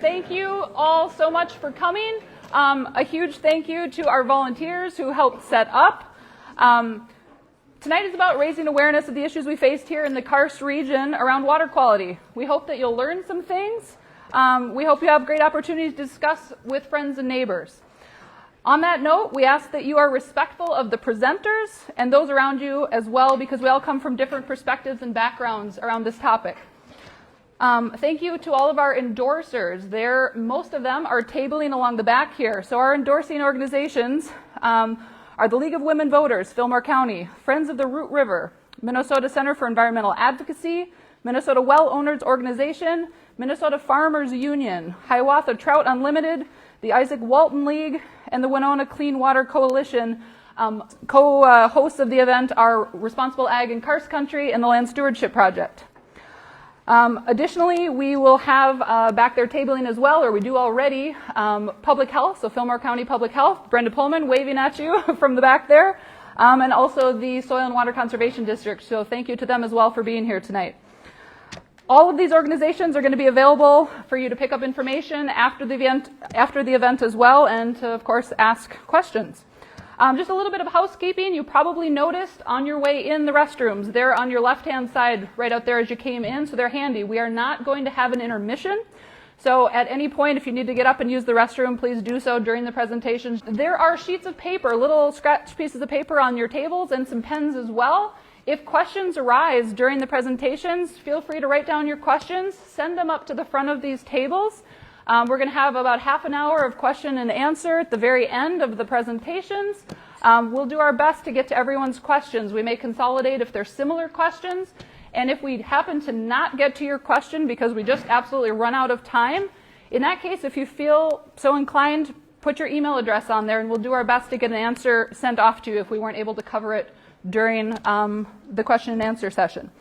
Thank you all so much for coming. A huge thank you to our volunteers who helped set up. Tonight is about raising awareness of the issues we faced here in the Karst region around water quality. We hope that you'll learn some things. We hope you have great opportunities to discuss with friends and neighbors. On that note, we ask that you are respectful of the presenters and those around you as well, because we all come from different perspectives and backgrounds around this topic. Thank you to all of our endorsers. Most of them are tabling along the back here. So our endorsing organizations are the League of Women Voters, Fillmore County, Friends of the Root River, Minnesota Center for Environmental Advocacy, Minnesota Well Owners Organization, Minnesota Farmers Union, Hiawatha Trout Unlimited, the Isaac Walton League, and the Winona Clean Water Coalition. Co-hosts of the event are Responsible Ag in Karst Country and the Land Stewardship Project. Additionally, we will have back there tabling as well, or we do already, Public Health, so Fillmore County Public Health, Brenda Pullman waving at you from the back there, and also the Soil and Water Conservation District. So thank you to them as well for being here tonight. All of these organizations are going to be available for you to pick up information after the event as well, and to, of course, ask questions. Just a little bit of housekeeping. You probably noticed on your way in the restrooms. They're on your left-hand side right out there as you came in, so they're handy. We are not going to have an intermission. So at any point, if you need to get up and use the restroom, please do so during the presentations. There are sheets of paper, little scratch pieces of paper on your tables, and some pens as well. If questions arise during the presentations, feel free to write down your questions, send them up to the front of these tables. We're going to have about half an hour of question and answer at the very end of the presentations. We'll do our best to get to everyone's questions. We may consolidate if they're similar questions. And if we happen to not get to your question because we just absolutely run out of time, in that case, if you feel so inclined, put your email address on there and we'll do our best to get an answer sent off to you if we weren't able to cover it during the question and answer session.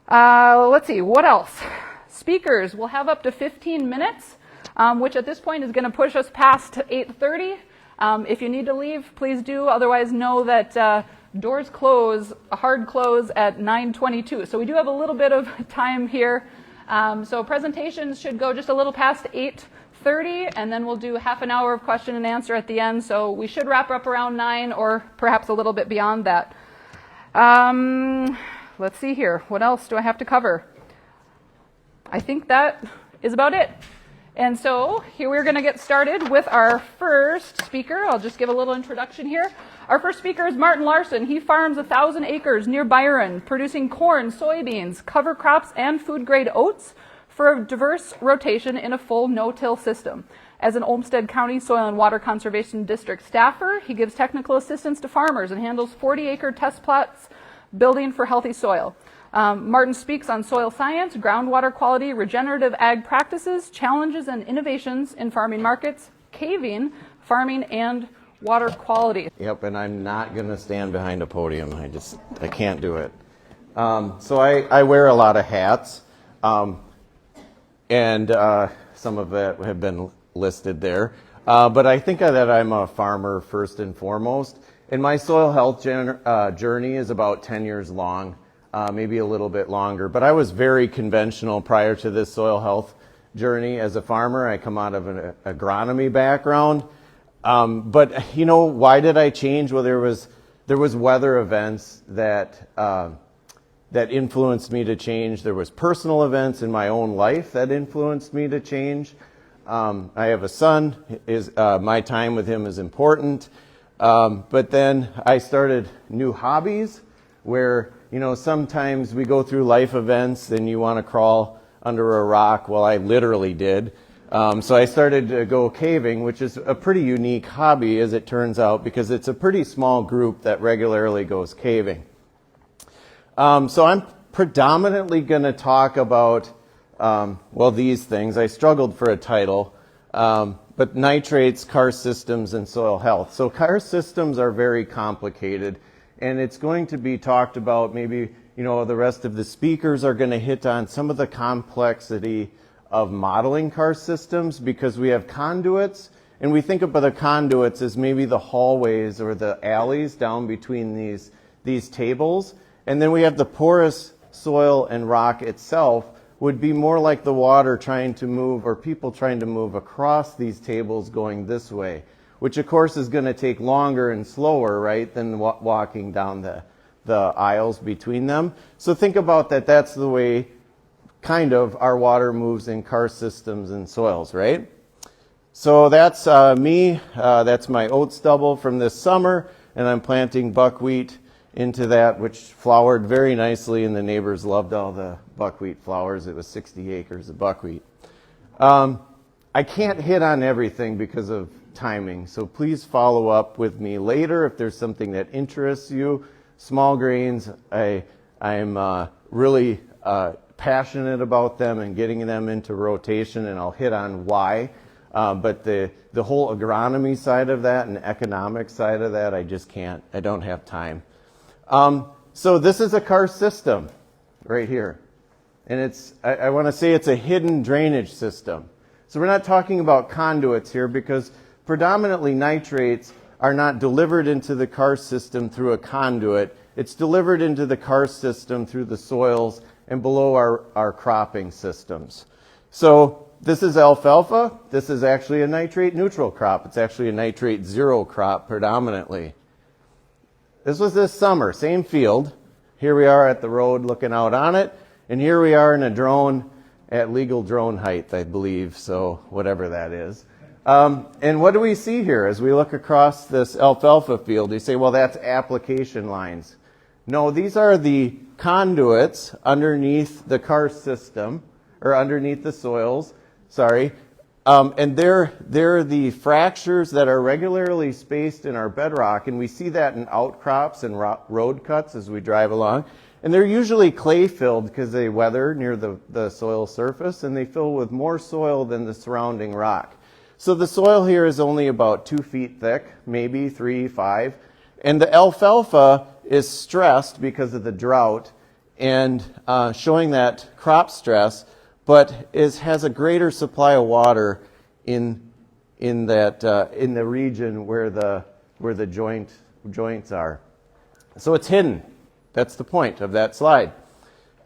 Let's see, what else? Speakers will have up to 15 minutes, which at this point is going to push us past 8:30. If you need to leave, please do. Otherwise, know that doors close, a hard close at 9:22. So we do have a little bit of time here. So presentations should go just a little past 8:30, and then we'll do half an hour of question and answer at the end. So we should wrap up around 9 or perhaps a little bit beyond that. Let's see here. What else do I have to cover? I think that is about it. And so here we're going to get started with our first speaker. I'll just give a little introduction here. Our first speaker is Martin Larson. He farms 1,000 acres near Byron, producing corn, soybeans, cover crops, and food-grade oats for a diverse rotation in a full no-till system. As an Olmsted County Soil and Water Conservation District staffer, he gives technical assistance to farmers and handles 40-acre test plots building for healthy soil. Martin speaks on soil science, groundwater quality, regenerative ag practices, challenges and innovations in farming markets, caving, farming, and water quality. Yep, and I'm not going to stand behind a podium. I can't do it. So I wear a lot of hats, and some of that have been listed there. But I think that I'm a farmer first and foremost. And my soil health journey is about 10 years long. Maybe a little bit longer. But I was very conventional prior to this soil health journey as a farmer. I come out of an agronomy background. But you know, why did I change? Well, there was weather events that influenced me to change. There was personal events in my own life that influenced me to change. I have a son. My time with him is important. But then I started new hobbies where, you know, sometimes we go through life events and you want to crawl under a rock. Well, I literally did. So I started to go caving, which is a pretty unique hobby, as it turns out, because it's a pretty small group that regularly goes caving. So I'm predominantly going to talk about, these things. I struggled for a title, but nitrates, karst systems, and soil health. So karst systems are very complicated. And it's going to be talked about, maybe, you know, the rest of the speakers are going to hit on some of the complexity of modeling karst systems, because we have conduits, and we think about the conduits as maybe the hallways or the alleys down between these tables. And then we have the porous soil and rock itself, would be more like the water trying to move, or people trying to move across these tables going this way, which of course is going to take longer and slower, right, than walking down the aisles between them. So think about that. That's the way kind of our water moves in karst systems and soils, right? So that's me. That's my oat stubble from this summer, and I'm planting buckwheat into that, which flowered very nicely, and the neighbors loved all the buckwheat flowers. It was 60 acres of buckwheat. I can't hit on everything because of timing, so please follow up with me later if there's something that interests you. Small grains, I'm really passionate about them and getting them into rotation, and I'll hit on why. But the whole agronomy side of that and economic side of that, I just can't. I don't have time. So this is a karst system right here. And I want to say it's a hidden drainage system. So we're not talking about conduits here, because predominantly nitrates are not delivered into the karst system through a conduit. It's delivered into the karst system through the soils and below our cropping systems. So this is alfalfa. This is actually a nitrate neutral crop. It's actually a nitrate zero crop predominantly. This was this summer, same field. Here we are at the road looking out on it, and here we are in a drone at legal drone height, I believe, so whatever that is. And what do we see here as we look across this alfalfa field? You say, well, that's application lines. No, these are the conduits underneath the karst system, or underneath the soils, sorry. And they're the fractures that are regularly spaced in our bedrock, and we see that in outcrops and road cuts as we drive along. And they're usually clay-filled because they weather near the soil surface, and they fill with more soil than the surrounding rock. So the soil here is only about 2 feet thick, maybe 3, 5. And the alfalfa is stressed because of the drought and showing that crop stress, but has a greater supply of water in the region where the joints are. So it's hidden. That's the point of that slide.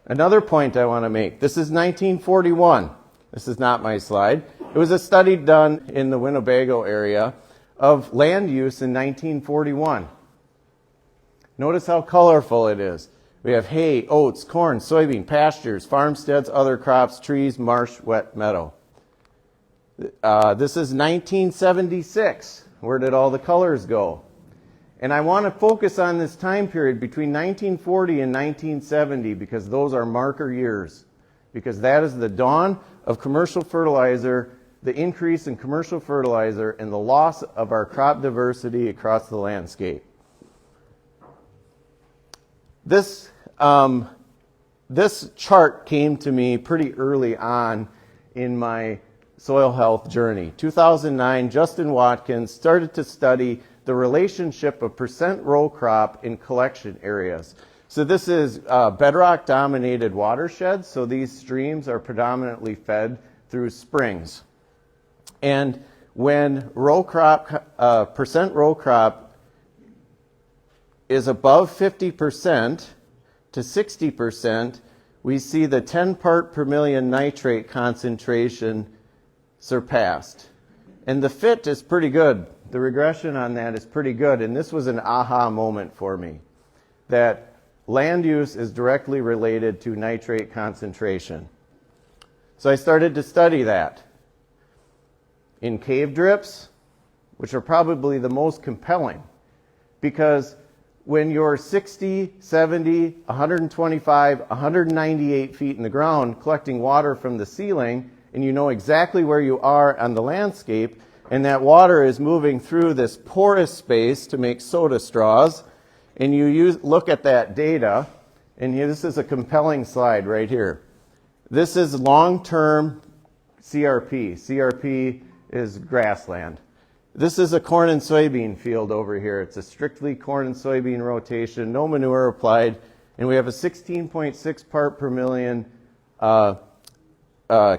Another point I want to make. This is 1941. This is not my slide. It was a study done in the Winnebago area of land use in 1941. Notice how colorful it is. We have hay, oats, corn, soybean, pastures, farmsteads, other crops, trees, marsh, wet meadow. This is 1976. Where did all the colors go? And I want to focus on this time period between 1940 and 1970 because those are marker years. Because that is the dawn of commercial fertilizer, the increase in commercial fertilizer, and the loss of our crop diversity across the landscape. This chart came to me pretty early on in my soil health journey. 2009, Justin Watkins started to study the relationship of percent row crop in collection areas. So this is bedrock-dominated watersheds, so these streams are predominantly fed through springs. And when percent row crop is above 50% to 60%, we see the 10 part per million nitrate concentration surpassed. And the fit is pretty good. The regression on that is pretty good. And this was an aha moment for me, that land use is directly related to nitrate concentration. So I started to study that in cave drips, which are probably the most compelling, because when you're 60, 70, 125, 198 feet in the ground collecting water from the ceiling, and you know exactly where you are on the landscape, and that water is moving through this porous space to make soda straws, and you look at that data, and this is a compelling slide right here. This is long-term CRP. CRP is grassland. This is a corn and soybean field over here. It's a strictly corn and soybean rotation, no manure applied, and we have a 16.6 part per million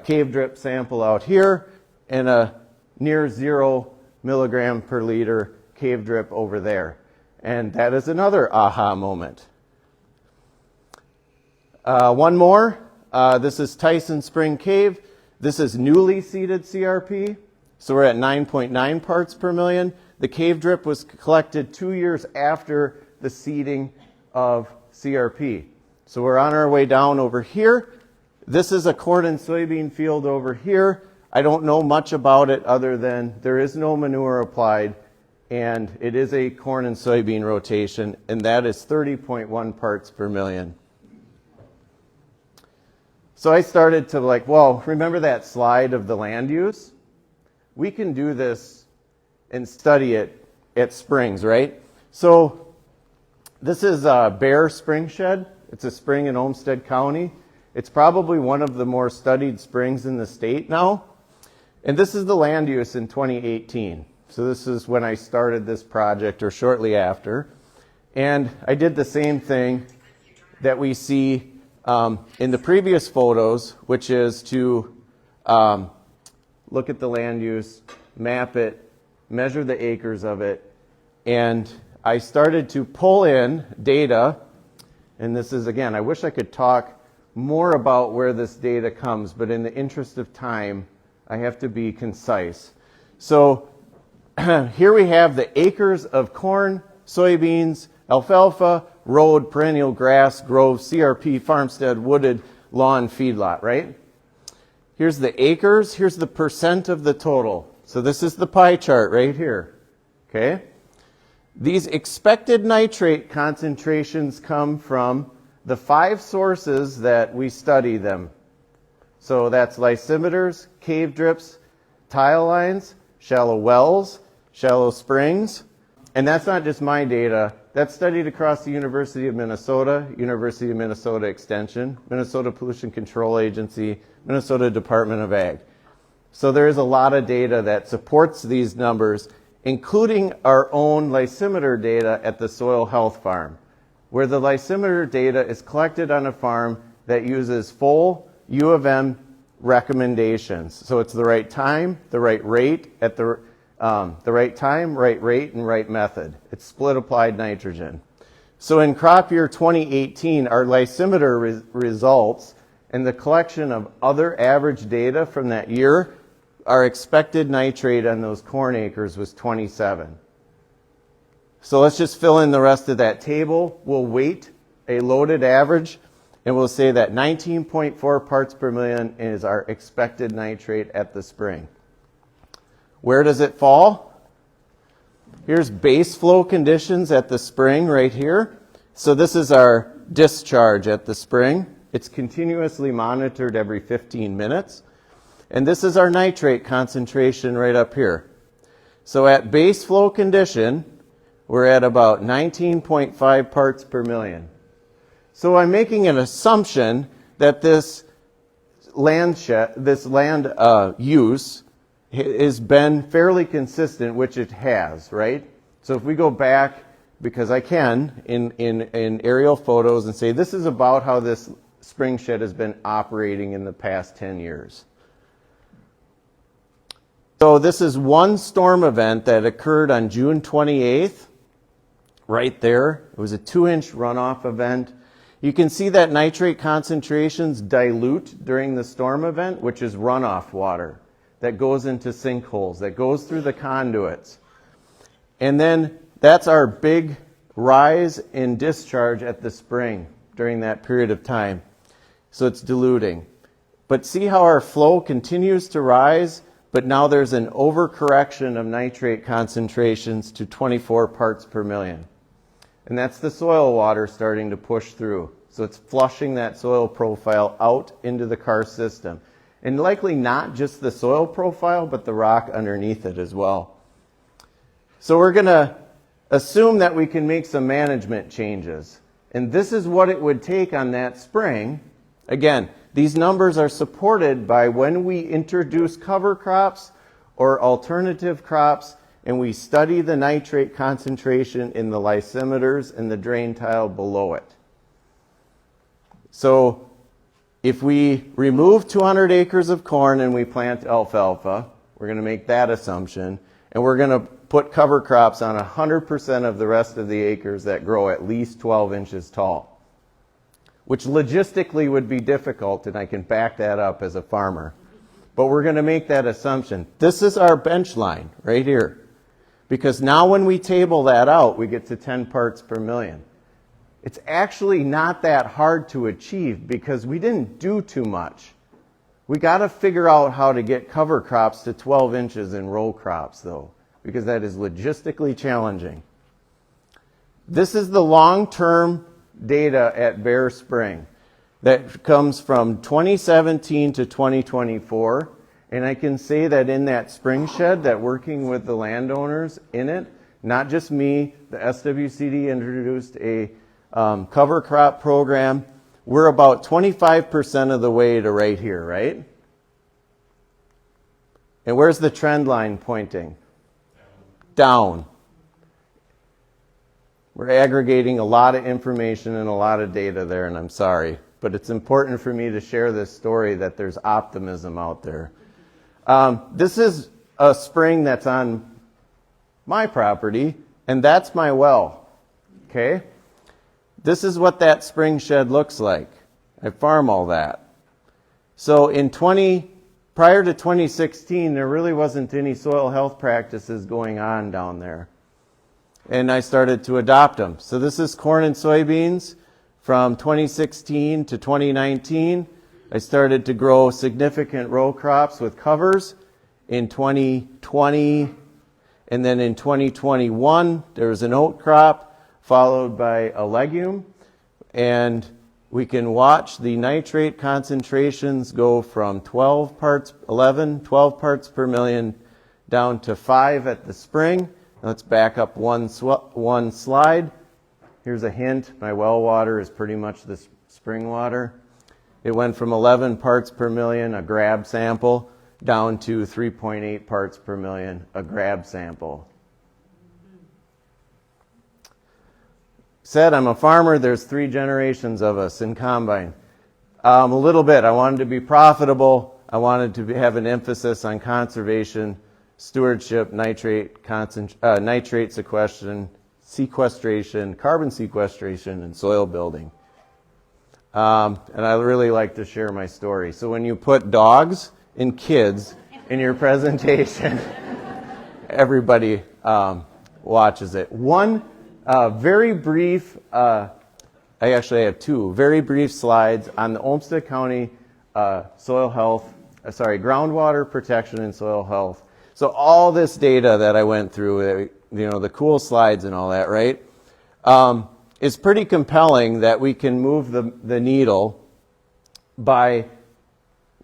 cave drip sample out here, and a near 0 milligram per liter cave drip over there. And that is another aha moment. One more. This is Tyson Spring Cave. This is newly seeded CRP. So we're at 9.9 parts per million. The cave drip was collected 2 years after the seeding of CRP. So we're on our way down over here. This is a corn and soybean field over here. I don't know much about it other than there is no manure applied, and it is a corn and soybean rotation, and that is 30.1 parts per million. So I started to remember that slide of the land use? We can do this and study it at springs, right? So this is Bear Spring Shed. It's a spring in Olmsted County. It's probably one of the more studied springs in the state now. And this is the land use in 2018. So this is when I started this project or shortly after. And I did the same thing that we see in the previous photos, which is to look at the land use, map it, measure the acres of it, and I started to pull in data, and this is, again, I wish I could talk more about where this data comes, but in the interest of time, I have to be concise. So here we have the acres of corn, soybeans, alfalfa, road, perennial grass, grove, CRP, farmstead, wooded, lawn, feedlot, right? Here's the acres, here's the percent of the total. So this is the pie chart right here, okay? These expected nitrate concentrations come from the 5 sources that we study them. So that's lysimeters, cave drips, tile lines, shallow wells, shallow springs. And that's not just my data. That's studied across the University of Minnesota, University of Minnesota Extension, Minnesota Pollution Control Agency, Minnesota Department of Ag. So there is a lot of data that supports these numbers, including our own lysimeter data at the soil health farm, where the lysimeter data is collected on a farm that uses full U of M recommendations. So it's the right time, the right rate, at the right time, right rate, and right method. It's split applied nitrogen. So in crop year 2018, our lysimeter results and the collection of other average data from that year, our expected nitrate on those corn acres was 27. So let's just fill in the rest of that table. We'll weight a loaded average, and we'll say that 19.4 parts per million is our expected nitrate at the spring. Where does it fall? Here's base flow conditions at the spring right here. So this is our discharge at the spring. It's continuously monitored every 15 minutes. And this is our nitrate concentration right up here. So at base flow condition, we're at about 19.5 parts per million. So I'm making an assumption that this land use has been fairly consistent, which it has, right? So if we go back, because I can, in aerial photos and say this is about how this spring shed has been operating in the past 10 years. So this is one storm event that occurred on June 28th, right there. It was a 2-inch runoff event. You can see that nitrate concentrations dilute during the storm event, which is runoff water that goes into sinkholes, that goes through the conduits. And then that's our big rise in discharge at the spring during that period of time. So it's diluting. But see how our flow continues to rise, but now there's an overcorrection of nitrate concentrations to 24 parts per million. And that's the soil water starting to push through. So it's flushing that soil profile out into the karst system. And likely not just the soil profile, but the rock underneath it as well. So we're going to assume that we can make some management changes. And this is what it would take on that spring. Again, these numbers are supported by when we introduce cover crops or alternative crops, and we study the nitrate concentration in the lysimeters and the drain tile below it. So if we remove 200 acres of corn and we plant alfalfa, we're going to make that assumption, and we're going to put cover crops on 100% of the rest of the acres that grow at least 12 inches tall. which logistically would be difficult, and I can back that up as a farmer. But we're going to make that assumption. This is our bench line right here. Because now when we table that out, we get to 10 parts per million. It's actually not that hard to achieve because we didn't do too much. We got to figure out how to get cover crops to 12 inches in row crops, though, because that is logistically challenging. This is the long-term data at Bear Spring that comes from 2017 to 2024. And I can say that in that spring shed, that working with the landowners in it, not just me, the SWCD introduced a cover crop program. We're about 25% of the way to right here, right? And where's the trend line pointing? Down. We're aggregating a lot of information and a lot of data there, and I'm sorry. But it's important for me to share this story that there's optimism out there. This is a spring that's on my property, and that's my well, okay? This is what that spring shed looks like. I farm all that. So prior to 2016, there really wasn't any soil health practices going on down there. And I started to adopt them. So this is corn and soybeans from 2016 to 2019. I started to grow significant row crops with covers in 2020, and then in 2021 there was an oat crop followed by a legume, and we can watch the nitrate concentrations go from 12 parts per million down to 5 at the spring. Let's back up one slide. Here's a hint. My well water is pretty much the spring water. It went from 11 parts per million, a grab sample, down to 3.8 parts per million, a grab sample. Said I'm a farmer, there's 3 generations of us in combine. A little bit, I wanted to be profitable. I wanted to have an emphasis on conservation, stewardship, nitrate sequestration, carbon sequestration, and soil building. And I really like to share my story. So when you put dogs and kids in your presentation, everybody watches it. One very brief, I actually have 2 very brief slides on the Olmsted County groundwater protection and soil health. So all this data that I went through, the cool slides and all that, right? It's pretty compelling that we can move the needle by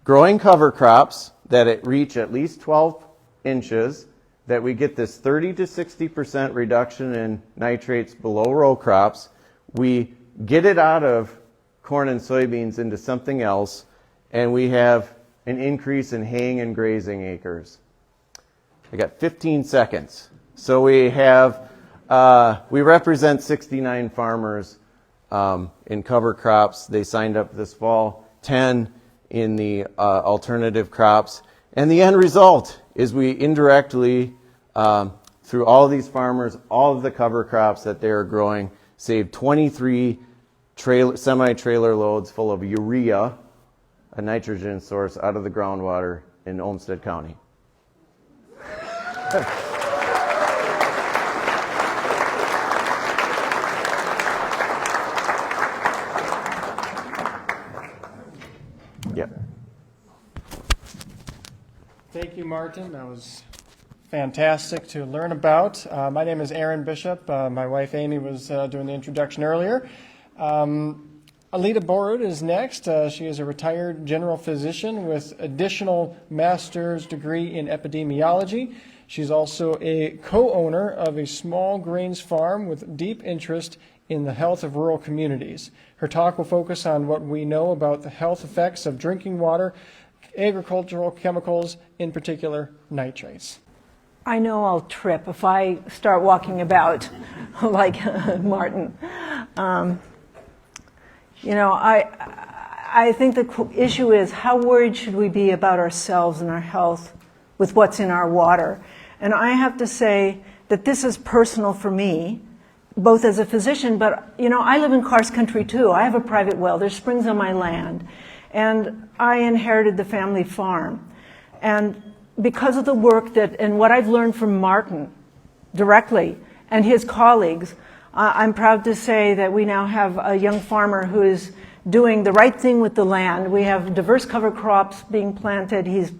growing cover crops that reach at least 12 inches, that we get this 30 to 60% reduction in nitrates below row crops. We get it out of corn and soybeans into something else, and we have an increase in haying and grazing acres. I got 15 seconds. So we represent 69 farmers in cover crops. They signed up this fall, 10 in the alternative crops. And the end result is we indirectly, through all of these farmers, all of the cover crops that they're growing, saved 23 semi-trailer loads full of urea, a nitrogen source, out of the groundwater in Olmsted County. Yep. Thank you, Martin. That was fantastic to learn about. My name is Aaron Bishop. My wife Amy was doing the introduction earlier. Alita Borud is next. She is a retired general physician with additional master's degree in epidemiology. She's also a co-owner of a small grains farm with deep interest in the health of rural communities. Her talk will focus on what we know about the health effects of drinking water, agricultural chemicals, in particular nitrates. I know I'll trip if I start walking about like Martin. I think the issue is, how worried should we be about ourselves and our health with what's in our water? And I have to say that this is personal for me, both as a physician, but I live in Karst Country too. I have a private well. There's springs on my land. And I inherited the family farm. And because of the work and what I've learned from Martin directly and his colleagues, I'm proud to say that we now have a young farmer who is doing the right thing with the land. We have diverse cover crops being planted. He's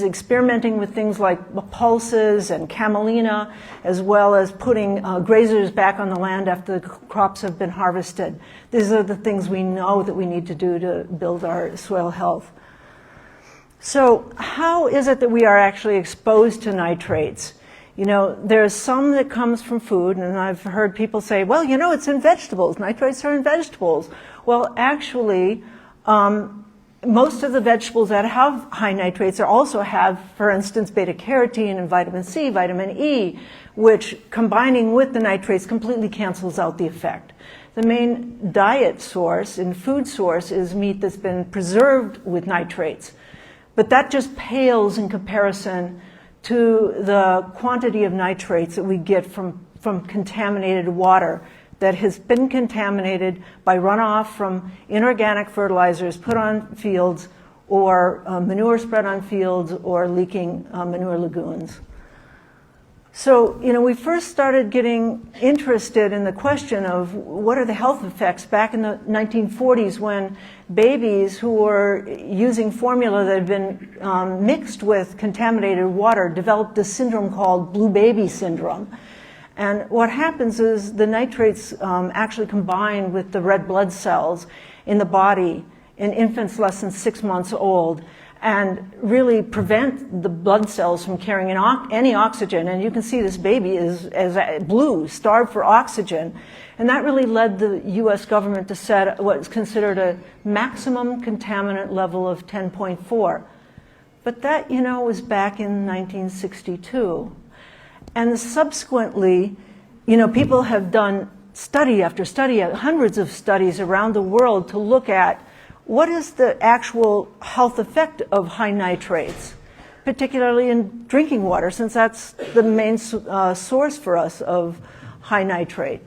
experimenting with things like pulses and camelina, as well as putting grazers back on the land after the crops have been harvested. These are the things we know that we need to do to build our soil health. So how is it that we are actually exposed to nitrates? There's some that comes from food, and I've heard people say, well, it's in vegetables. Nitrates are in vegetables. Well, actually, most of the vegetables that have high nitrates also have, for instance, beta-carotene and vitamin C, vitamin E, which combining with the nitrates completely cancels out the effect. The main diet source and food source is meat that's been preserved with nitrates. But that just pales in comparison to the quantity of nitrates that we get from contaminated water that has been contaminated by runoff from inorganic fertilizers put on fields or manure spread on fields or leaking manure lagoons. So, we first started getting interested in the question of what are the health effects back in the 1940s when babies who were using formula that had been mixed with contaminated water developed this syndrome called blue baby syndrome. And what happens is the nitrates actually combine with the red blood cells in the body in infants less than 6 months old and really prevent the blood cells from carrying any oxygen. And you can see this baby is blue, starved for oxygen. And that really led the U.S. government to set what's considered a maximum contaminant level of 10.4. But that, was back in 1962. And subsequently, people have done study after study, hundreds of studies around the world to look at what is the actual health effect of high nitrates, particularly in drinking water, since that's the main source for us of high nitrate.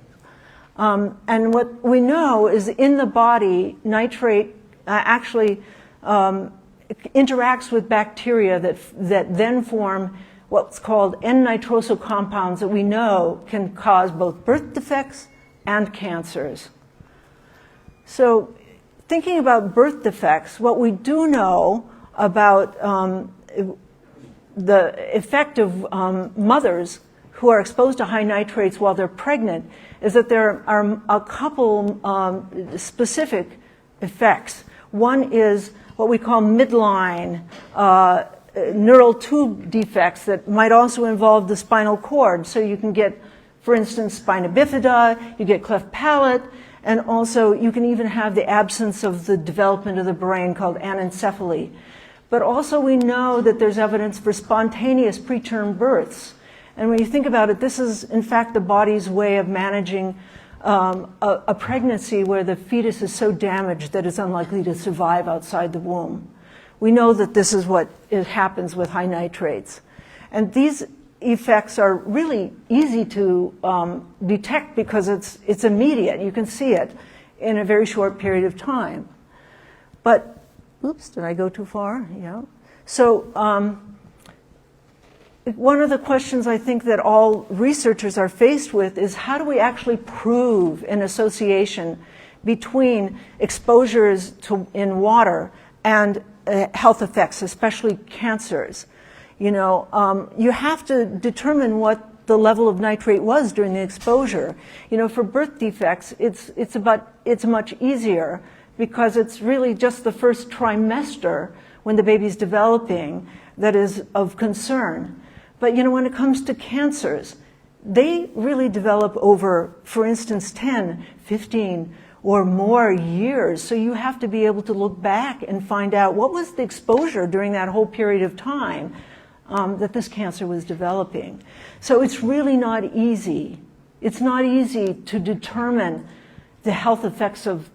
And what we know is in the body, nitrate actually interacts with bacteria that then form what's called N-nitrosyl compounds that we know can cause both birth defects and cancers. So thinking about birth defects, what we do know about the effect of mothers who are exposed to high nitrates while they're pregnant is that there are a couple specific effects. One is what we call midline neural tube defects that might also involve the spinal cord. So you can get, for instance, spina bifida, you get cleft palate, and also you can even have the absence of the development of the brain called anencephaly. But also we know that there's evidence for spontaneous preterm births. And when you think about it, this is in fact the body's way of managing a pregnancy where the fetus is so damaged that it's unlikely to survive outside the womb. We know that this is what happens with high nitrates. And these effects are really easy to detect because it's immediate. You can see it in a very short period of time. But, oops, did I go too far? Yeah. So one of the questions I think that all researchers are faced with is how do we actually prove an association between exposures in water and health effects, especially cancers? You have to determine what the level of nitrate was during the exposure. For birth defects, it's much easier because it's really just the first trimester when the baby's developing that is of concern. But when it comes to cancers, they really develop over, for instance, 10, 15, or more years. So you have to be able to look back and find out what was the exposure during that whole period of time that this cancer was developing. So it's really not easy. It's not easy to determine the health effects of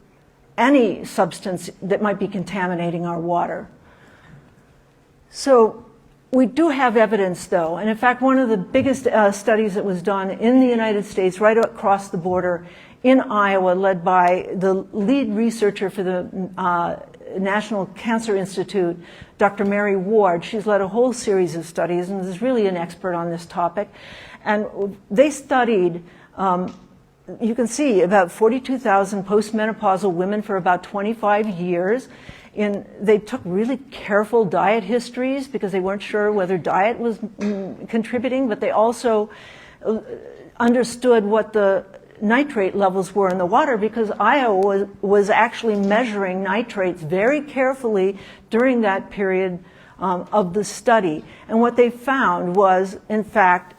any substance that might be contaminating our water. So We do have evidence, though, and in fact, one of the biggest studies that was done in the United States, right across the border in Iowa, led by the lead researcher for the National Cancer Institute, Dr. Mary Ward. She's led a whole series of studies and is really an expert on this topic. And they studied, you can see, about 42,000 postmenopausal women for about 25 years. They took really careful diet histories because they weren't sure whether diet was contributing, but they also understood what the nitrate levels were in the water, because Iowa was actually measuring nitrates very carefully during that period of the study. And what they found was, in fact,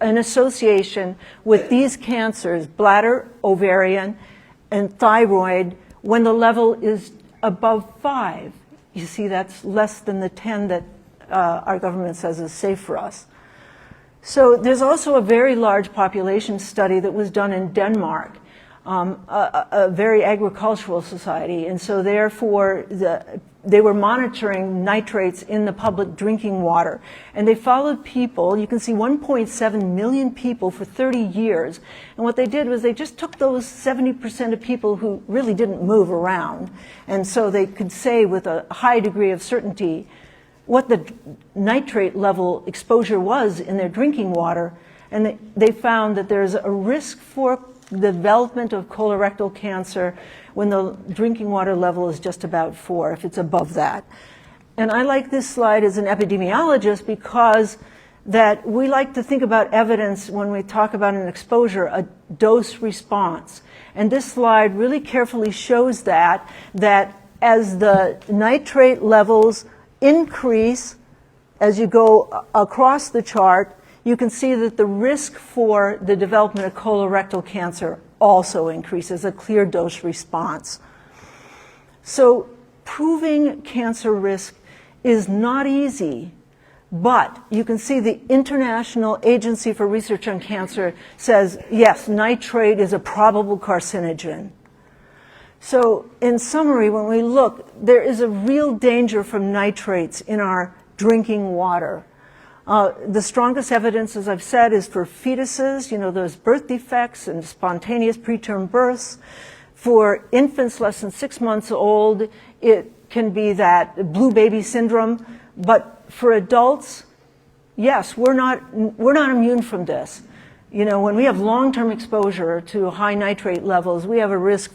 an association with these cancers, bladder, ovarian, and thyroid, when the level is above 5. You see, that's less than the 10 that our government says is safe for us. So there's also a very large population study that was done in Denmark, a very agricultural society, and so therefore they were monitoring nitrates in the public drinking water. And they followed people, you can see 1.7 million people for 30 years. And what they did was they just took those 70% of people who really didn't move around. And so they could say with a high degree of certainty what the nitrate level exposure was in their drinking water. And they found that there's a risk for the development of colorectal cancer when the drinking water level is just about 4, if it's above that. And I like this slide as an epidemiologist because that we like to think about evidence when we talk about an exposure, a dose response. And this slide really carefully shows that as the nitrate levels increase as you go across the chart, you can see that the risk for the development of colorectal cancer also increases, a clear dose response. So proving cancer risk is not easy, but you can see the International Agency for Research on Cancer says, yes, nitrate is a probable carcinogen. So in summary, when we look, there is a real danger from nitrates in our drinking water. The strongest evidence, as I've said, is for fetuses, those birth defects and spontaneous preterm births. For infants less than 6 months old, it can be that blue baby syndrome. But for adults, yes, we're not immune from this. When we have long-term exposure to high nitrate levels, we have a risk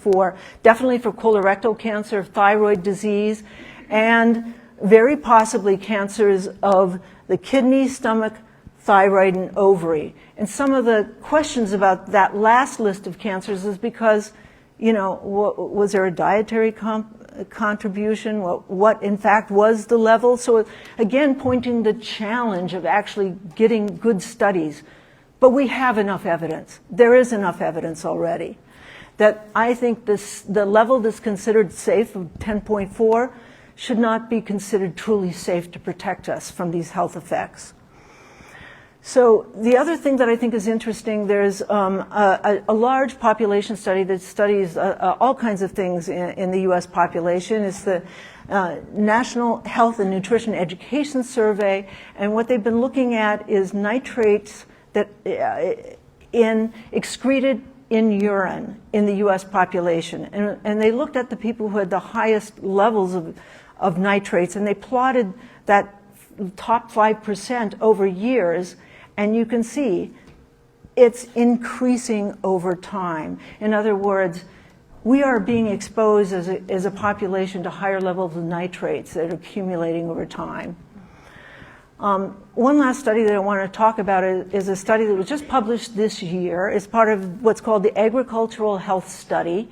definitely for colorectal cancer, thyroid disease, and very possibly cancers of the kidney, stomach, thyroid, and ovary. And some of the questions about that last list of cancers is because, was there a dietary contribution? What in fact was the level? So again, pointing the challenge of actually getting good studies. But we have enough evidence. There is enough evidence already that I think the level that's considered safe of 10.4 should not be considered truly safe to protect us from these health effects. So the other thing that I think is interesting, there's a large population study that studies all kinds of things in the U.S. population. It's the National Health and Nutrition Education Survey, and what they've been looking at is nitrates that excreted in urine in the U.S. population. And they looked at the people who had the highest levels of nitrates, and they plotted that top 5% over years, and you can see it's increasing over time. In other words, we are being exposed as a population to higher levels of nitrates that are accumulating over time. One last study that I want to talk about is a study that was just published this year. It's part of what's called the Agricultural Health Study.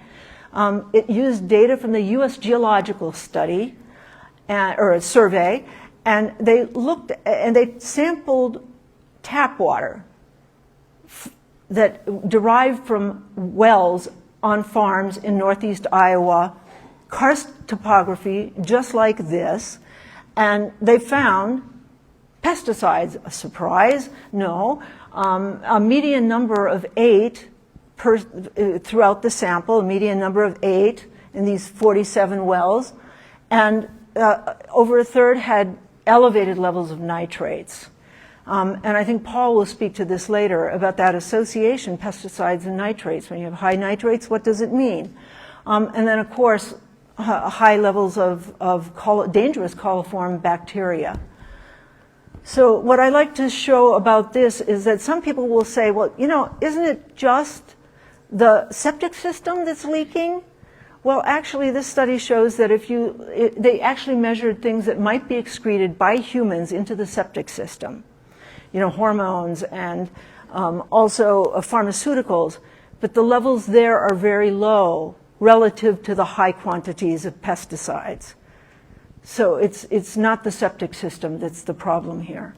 It used data from the U.S. Geological Study, or a survey, and they sampled tap water that derived from wells on farms in northeast Iowa, karst topography, just like this, and they found pesticides. A surprise? No. A median number of 8 throughout the sample, a median number of 8 in these 47 wells, and over a third had elevated levels of nitrates. And I think Paul will speak to this later about that association, pesticides and nitrates. When you have high nitrates, what does it mean? And then, of course, high levels of dangerous coliform bacteria. So what I like to show about this is that some people will say, well, you know, isn't it just the septic system that's leaking? Well, actually, this study shows that they actually measured things that might be excreted by humans into the septic system. You know, hormones and also pharmaceuticals, but the levels there are very low relative to the high quantities of pesticides. So it's not the septic system that's the problem here.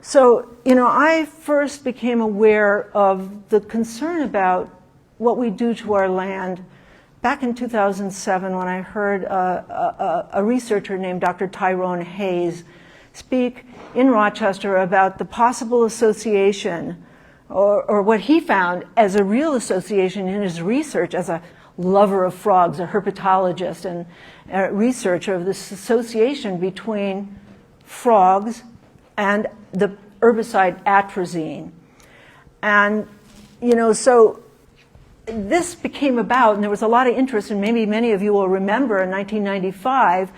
So, you know, I first became aware of the concern about what we do to our land back in 2007 when I heard a researcher named Dr. Tyrone Hayes speak in Rochester about the possible association or what he found as a real association in his research as a lover of frogs, a herpetologist, and a researcher of this association between frogs and the herbicide atrazine. And, you know, so this became about, and there was a lot of interest, and maybe many of you will remember in 1995,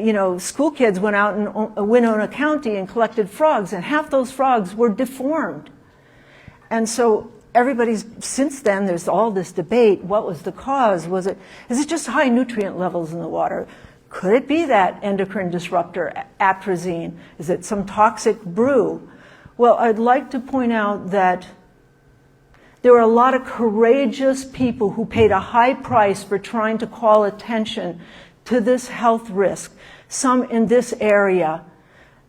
you know, school kids went out in Winona County and collected frogs, and half those frogs were deformed. And so since then, there's all this debate. What was the cause? Is it just high nutrient levels in the water? Could it be that endocrine disruptor, atrazine? Is it some toxic brew? Well, I'd like to point out that there were a lot of courageous people who paid a high price for trying to call attention to this health risk, some in this area.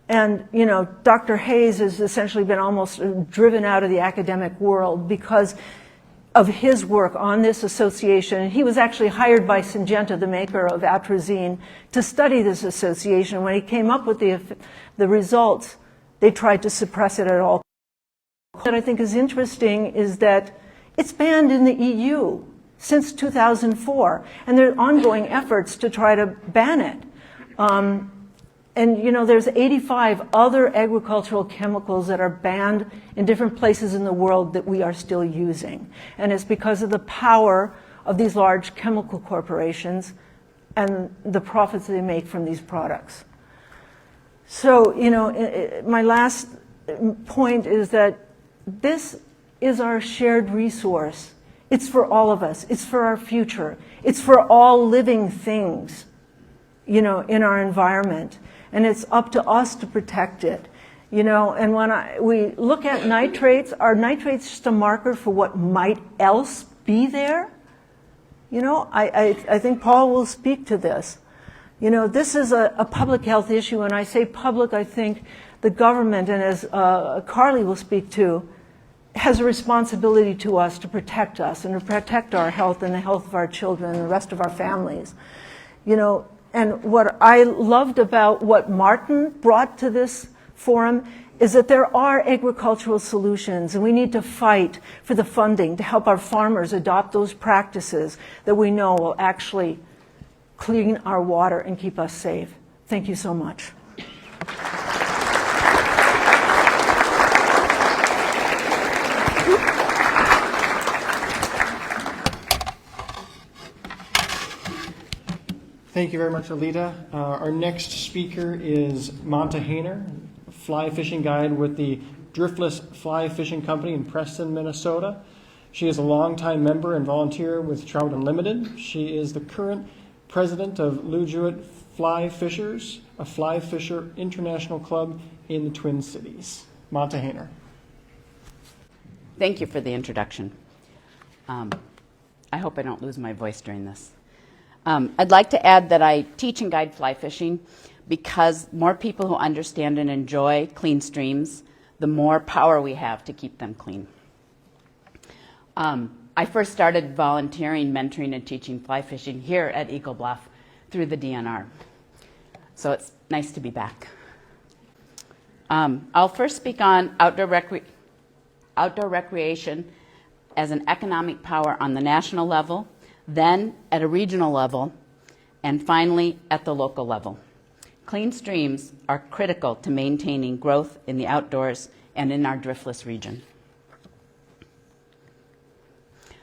And, you know, Dr. Hayes has essentially been almost driven out of the academic world because of his work on this association. He was actually hired by Syngenta, the maker of atrazine, to study this association. When he came up with the results, they tried to suppress it at all. What I think is interesting is that it's banned in the EU since 2004, and there are ongoing efforts to try to ban it. And, you know, there's 85 other agricultural chemicals that are banned in different places in the world that we are still using. And it's because of the power of these large chemical corporations and the profits they make from these products. So, you know, my last point is that this is our shared resource. It's for all of us. It's for our future. It's for all living things, you know, in our environment. And it's up to us to protect it. You know, and when we look at nitrates, are nitrates just a marker for what might else be there? You know, I think Paul will speak to this. You know, this is a public health issue. When I say public, I think the government, and as Carly will speak to, has a responsibility to us to protect us and to protect our health and the health of our children and the rest of our families. You know, and what I loved about what Martin brought to this forum is that there are agricultural solutions, and we need to fight for the funding to help our farmers adopt those practices that we know will actually clean our water and keep us safe. Thank you so much. Thank you very much, Alita. Our next speaker is Monta Hayner, fly fishing guide with the Driftless Fly Fishing Company in Preston, Minnesota. She is a longtime member and volunteer with Trout Unlimited. She is the current president of Lujuit Fly Fishers, a fly fisher international club in the Twin Cities. Monta Hayner. Thank you for the introduction. I hope I don't lose my voice during this. I'd like to add that I teach and guide fly fishing because more people who understand and enjoy clean streams, the more power we have to keep them clean. I first started volunteering, mentoring, and teaching fly fishing here at Eagle Bluff through the DNR. So it's nice to be back. I'll first speak on outdoor recreation as an economic power on the national level, then at a regional level, and finally at the local level. Clean streams are critical to maintaining growth in the outdoors and in our driftless region.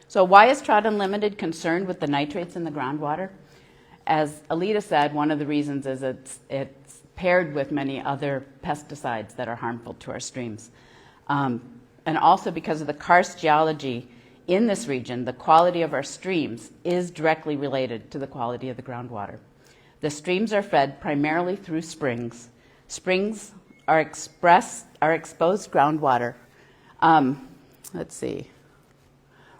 So why is Trout Unlimited concerned with the nitrates in the groundwater? As Alita said, one of the reasons is it's paired with many other pesticides that are harmful to our streams. And also because of the karst geology in this region, the quality of our streams is directly related to the quality of the groundwater. The streams are fed primarily through springs. Springs are exposed groundwater. Let's see.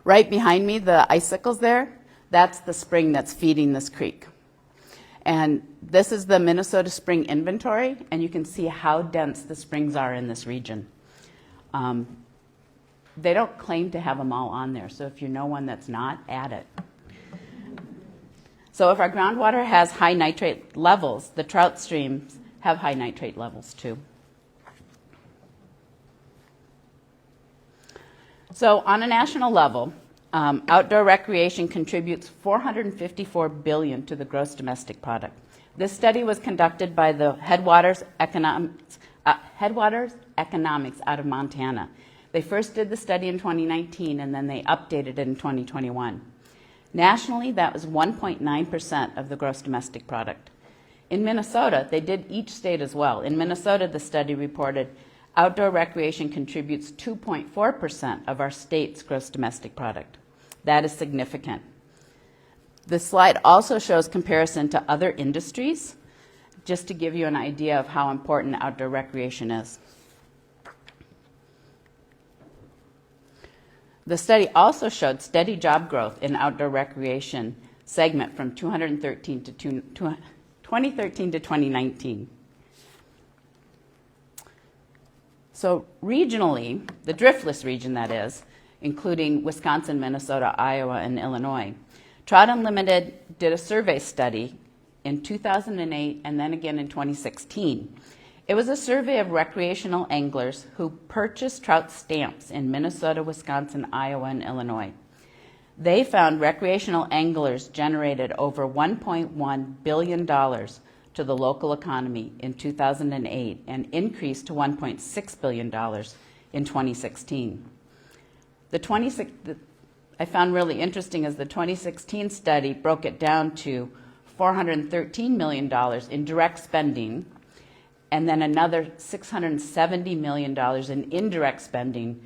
Right behind me, the icicles there, that's the spring that's feeding this creek. And this is the Minnesota Spring Inventory, and you can see how dense the springs are in this region. They don't claim to have them all on there, so if you know one that's not, add it. So if our groundwater has high nitrate levels, the trout streams have high nitrate levels too. So on a national level, outdoor recreation contributes $454 billion to the gross domestic product. This study was conducted by the Headwaters Economics out of Montana. They first did the study in 2019, and then they updated it in 2021. Nationally, that was 1.9% of the gross domestic product. In Minnesota, they did each state as well. In Minnesota, the study reported outdoor recreation contributes 2.4% of our state's gross domestic product. That is significant. The slide also shows comparison to other industries, just to give you an idea of how important outdoor recreation is. The study also showed steady job growth in outdoor recreation segment from 2013 to 2019. So regionally, the driftless region that is, including Wisconsin, Minnesota, Iowa, and Illinois, Trout Unlimited did a survey study in 2008 and then again in 2016. It was a survey of recreational anglers who purchased trout stamps in Minnesota, Wisconsin, Iowa, and Illinois. They found recreational anglers generated over $1.1 billion to the local economy in 2008 and increased to $1.6 billion in 2016. I found really interesting is the 2016 study broke it down to $413 million in direct spending, and then another $670 million in indirect spending.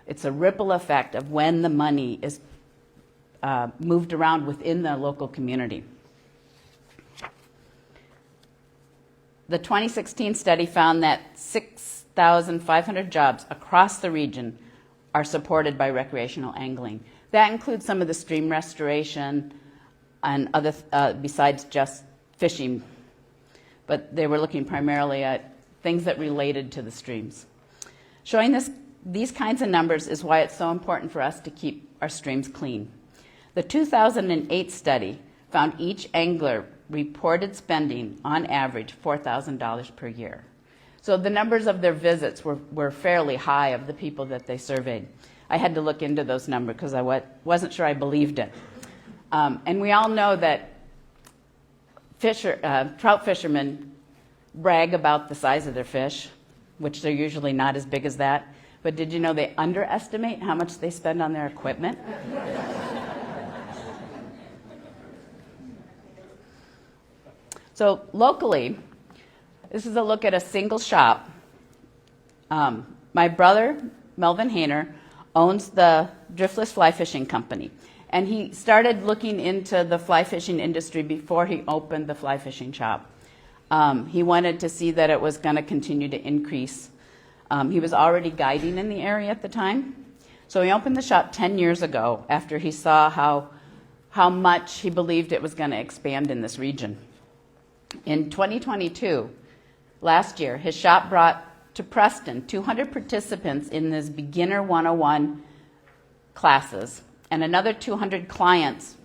It's a ripple effect of when the money is moved around within the local community. The 2016 study found that 6,500 jobs across the region are supported by recreational angling. That includes some of the stream restoration and other, besides just fishing, but they were looking primarily at things that related to the streams. Showing these kinds of numbers is why it's so important for us to keep our streams clean. The 2008 study found each angler reported spending, on average, $4,000 per year. So the numbers of their visits were fairly high of the people that they surveyed. I had to look into those numbers because I wasn't sure I believed it. And we all know that trout fishermen brag about the size of their fish, which they're usually not as big as that. But did you know they underestimate how much they spend on their equipment? So locally, this is a look at a single shop. My brother, Melvin Hayner, owns the Driftless Fly Fishing Company. And he started looking into the fly fishing industry before he opened the fly fishing shop. He wanted to see that it was going to continue to increase. He was already guiding in the area at the time. So he opened the shop 10 years ago after he saw how much he believed it was going to expand in this region. In 2022, last year, his shop brought to Preston 200 participants in this Beginner 101 classes and another 200 clients,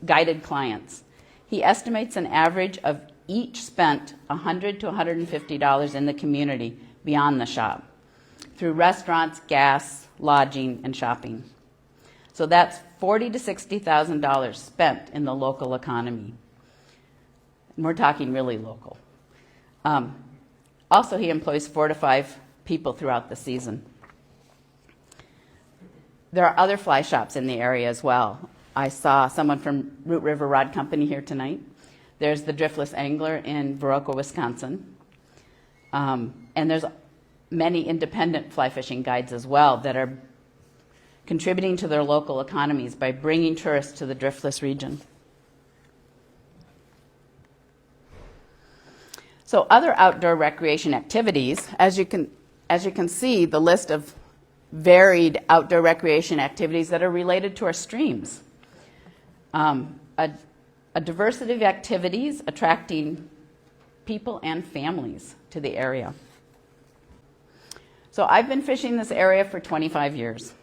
guided clients. He estimates an average of each spent $100 to $150 in the community beyond the shop through restaurants, gas, lodging, and shopping. So that's $40,000 to $60,000 spent in the local economy. And we're talking really local. Also, he employs 4 to 5 people throughout the season. There are other fly shops in the area as well. I saw someone from Root River Rod Company here tonight. There's the Driftless Angler in Viroqua, Wisconsin. And there's many independent fly fishing guides as well that are contributing to their local economies by bringing tourists to the driftless region. So other outdoor recreation activities, as you can see, the list of varied outdoor recreation activities that are related to our streams. A diversity of activities attracting people and families to the area. So I've been fishing this area for 25 years.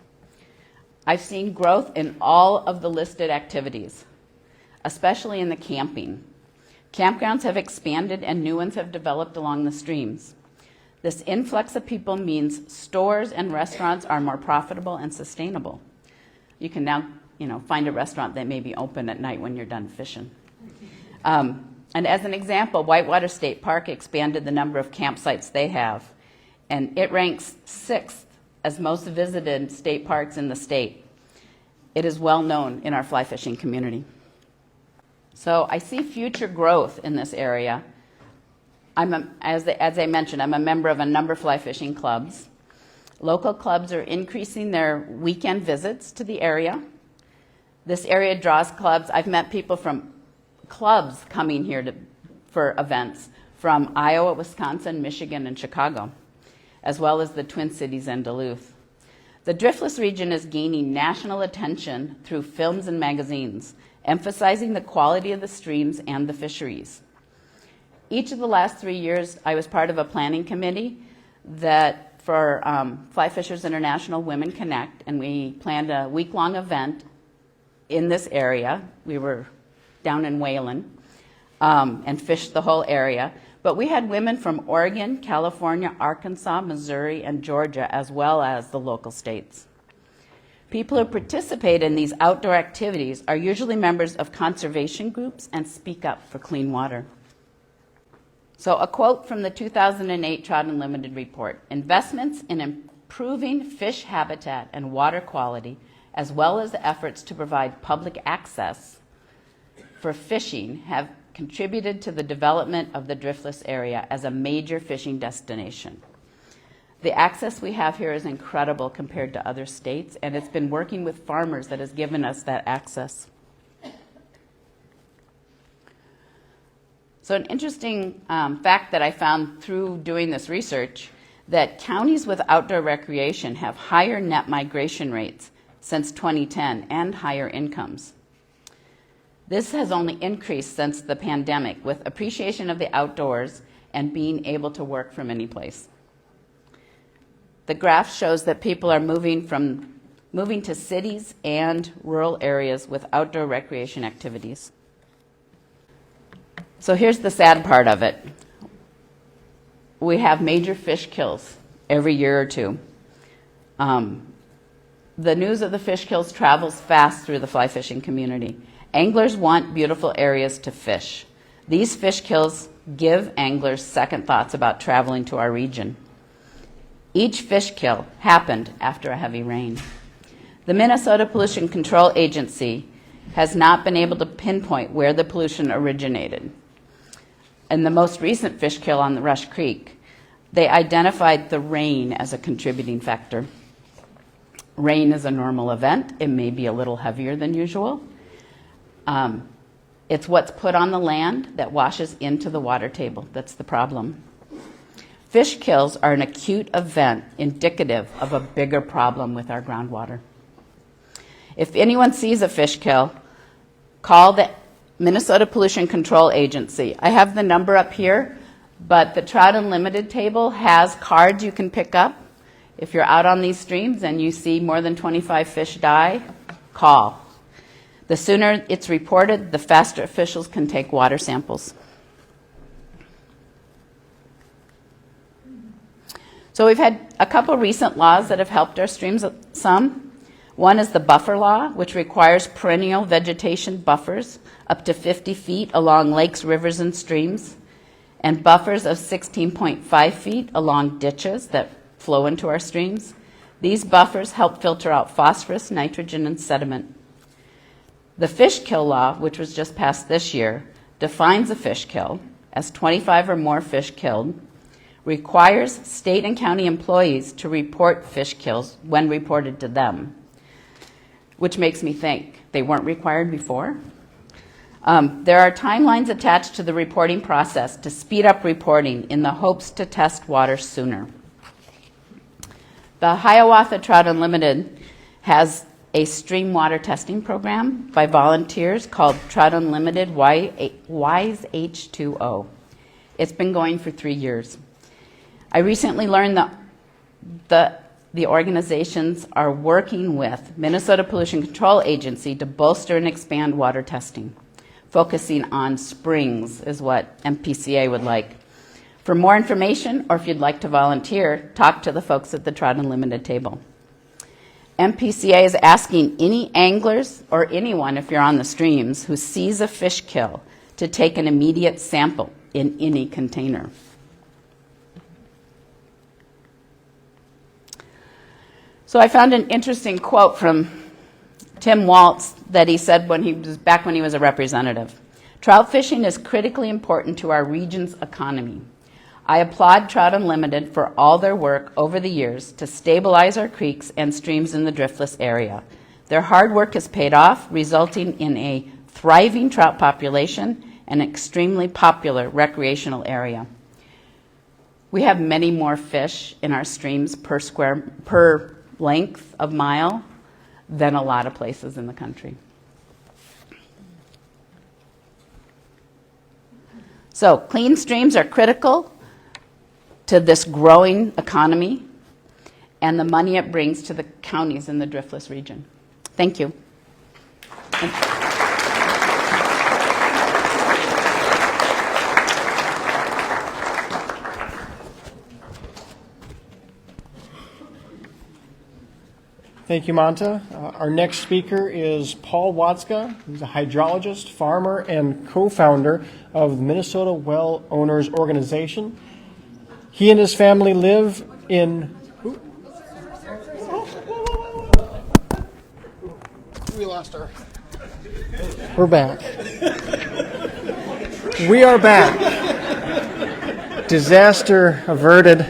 I've seen growth in all of the listed activities, especially in the camping. Campgrounds have expanded and new ones have developed along the streams. This influx of people means stores and restaurants are more profitable and sustainable. You can now, find a restaurant that may be open at night when you're done fishing. And as an example, Whitewater State Park expanded the number of campsites they have, and it ranks 6th as most visited state parks in the state. It is well known in our fly fishing community. So I see future growth in this area. As I mentioned, I'm a member of a number of fly fishing clubs. Local clubs are increasing their weekend visits to the area. This area draws clubs. I've met people from clubs coming here for events from Iowa, Wisconsin, Michigan, and Chicago, as well as the Twin Cities and Duluth. The driftless region is gaining national attention through films and magazines, emphasizing the quality of the streams and the fisheries. Each of the last 3 years, I was part of a planning committee that for Fly Fishers International Women Connect, and we planned a week-long event in this area. We were down in Wayland and fished the whole area. But we had women from Oregon, California, Arkansas, Missouri, and Georgia, as well as the local states. People who participate in these outdoor activities are usually members of conservation groups and speak up for clean water. So a quote from the 2008 Trout Unlimited report: investments in improving fish habitat and water quality, as well as the efforts to provide public access for fishing, have contributed to the development of the driftless area as a major fishing destination. The access we have here is incredible compared to other states, and it's been working with farmers that has given us that access. So an interesting fact that I found through doing this research, that counties with outdoor recreation have higher net migration rates since 2010 and higher incomes. This has only increased since the pandemic, with appreciation of the outdoors and being able to work from any place. The graph shows that people are moving to cities and rural areas with outdoor recreation activities. So here's the sad part of it. We have major fish kills every year or two. The news of the fish kills travels fast through the fly fishing community. Anglers want beautiful areas to fish. These fish kills give anglers second thoughts about traveling to our region. Each fish kill happened after a heavy rain. The Minnesota Pollution Control Agency has not been able to pinpoint where the pollution originated. In the most recent fish kill on the Rush Creek, they identified the rain as a contributing factor. Rain is a normal event. It may be a little heavier than usual. It's what's put on the land that washes into the water table that's the problem. Fish kills are an acute event indicative of a bigger problem with our groundwater. If anyone sees a fish kill, call the Minnesota Pollution Control Agency. I have the number up here, but the Trout Unlimited table has cards you can pick up. If you're out on these streams and you see more than 25 fish die, call. The sooner it's reported, the faster officials can take water samples. So we've had a couple recent laws that have helped our streams some. One is the buffer law, which requires perennial vegetation buffers up to 50 feet along lakes, rivers, and streams. and buffers of 16.5 feet along ditches that flow into our streams. These buffers help filter out phosphorus, nitrogen, and sediment. The fish kill law, which was just passed this year, defines a fish kill as 25 or more fish killed, requires state and county employees to report fish kills when reported to them, which makes me think they weren't required before. There are timelines attached to the reporting process to speed up reporting in the hopes to test water sooner. The Hiawatha Trout Unlimited has a stream water testing program by volunteers called Trout Unlimited WISE H2O. It's been going for 3 years. I recently learned that the organizations are working with Minnesota Pollution Control Agency to bolster and expand water testing. Focusing on springs is what MPCA would like. For more information, or if you'd like to volunteer, talk to the folks at the Trout Unlimited table. MPCA is asking any anglers or anyone, if you're on the streams, who sees a fish kill to take an immediate sample in any container. So I found an interesting quote from Tim Waltz that he said when he was a representative. Trout fishing is critically important to our region's economy. I applaud Trout Unlimited for all their work over the years to stabilize our creeks and streams in the driftless area. Their hard work has paid off, resulting in a thriving trout population and extremely popular recreational area. We have many more fish in our streams per length of mile than a lot of places in the country. So clean streams are critical to this growing economy and the money it brings to the counties in the driftless region. Thank you. Thank you, Manta. Our next speaker is Paul Watzka. He's a hydrologist, farmer, and co-founder of the Minnesota Well Owners Organization. He and his family live in... We lost our... We're back. We are back. Disaster averted.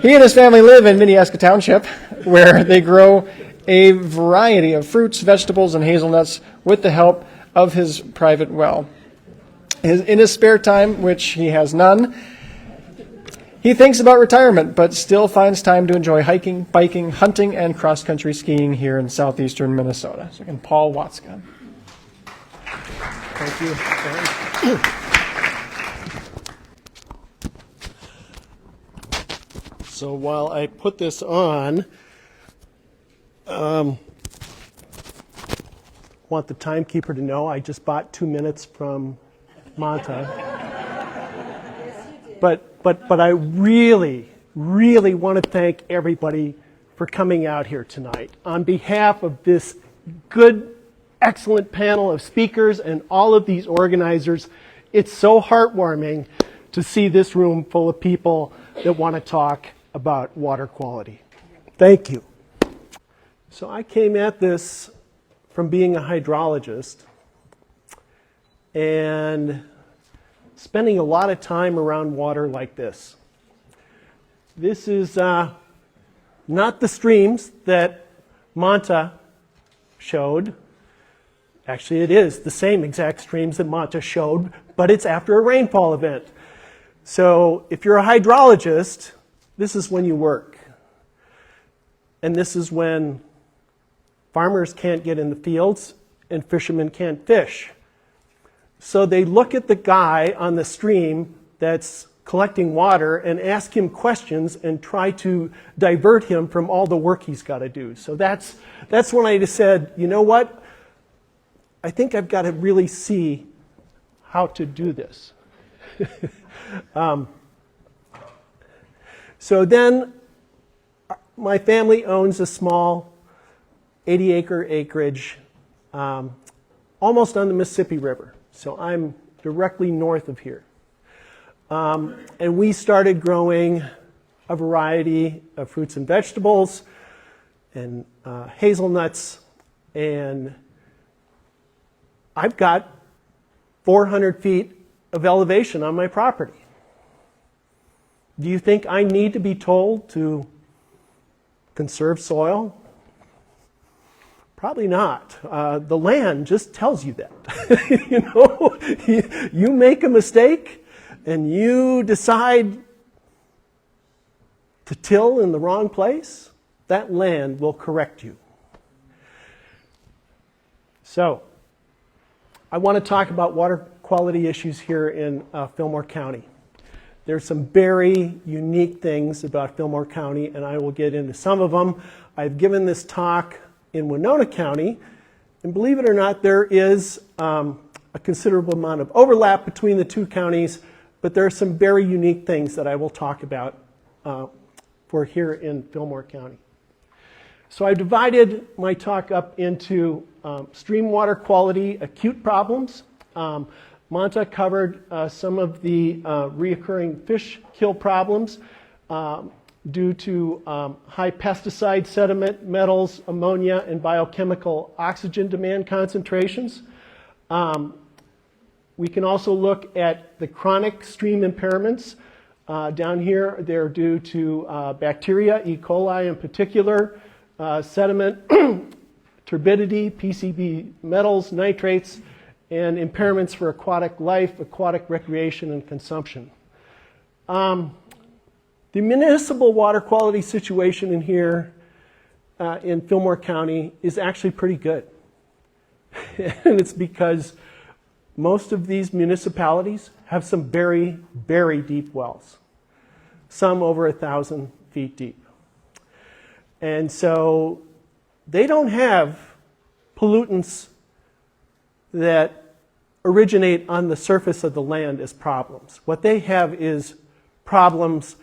He and his family live in Minnehaska Township, where they grow a variety of fruits, vegetables, and hazelnuts with the help of his private well. In his spare time, which he has none, he thinks about retirement, but still finds time to enjoy hiking, biking, hunting, and cross-country skiing here in southeastern Minnesota. So again, Paul Watzka. Thank you. So while I put this on, want the timekeeper to know I just bought 2 minutes from Manta. But I really want to thank everybody for coming out here tonight. On behalf of this good, excellent panel of speakers and all of these organizers, it's so heartwarming to see this room full of people that want to talk about water quality. Thank you. So I came at this from being a hydrologist and spending a lot of time around water like this. This is not the streams that Manta showed. Actually, it is the same exact streams that Manta showed, but it's after a rainfall event. So if you're a hydrologist, this is when you work. And this is when farmers can't get in the fields and fishermen can't fish. So they look at the guy on the stream that's collecting water and ask him questions and try to divert him from all the work he's got to do. So that's when I just said, you know what? I think I've got to really see how to do this. So then my family owns a small 80-acre acreage almost on the Mississippi River. So I'm directly north of here. And we started growing a variety of fruits and vegetables and hazelnuts, and I've got 400 feet of elevation on my property. Do you think I need to be told to conserve soil? Probably not. The land just tells you that. You make a mistake and you decide to till in the wrong place, that land will correct you. So, I want to talk about water quality issues here in Fillmore County. There's some very unique things about Fillmore County, and I will get into some of them. I've given this talk in Winona County, and believe it or not, there is a considerable amount of overlap between the two counties, but there are some very unique things that I will talk about for here in Fillmore County. So I divided my talk up into stream water quality acute problems. Manta covered some of the reoccurring fish kill problems due to high pesticide sediment, metals, ammonia, and biochemical oxygen demand concentrations. We can also look at the chronic stream impairments. Down here, they're due to bacteria, E. coli in particular, sediment, turbidity, PCB metals, nitrates, and impairments for aquatic life, aquatic recreation, and consumption. The municipal water quality situation in here in Fillmore County is actually pretty good. And it's because most of these municipalities have some very, very deep wells, some over 1,000 feet deep. And so they don't have pollutants that originate on the surface of the land as problems. What they have is problems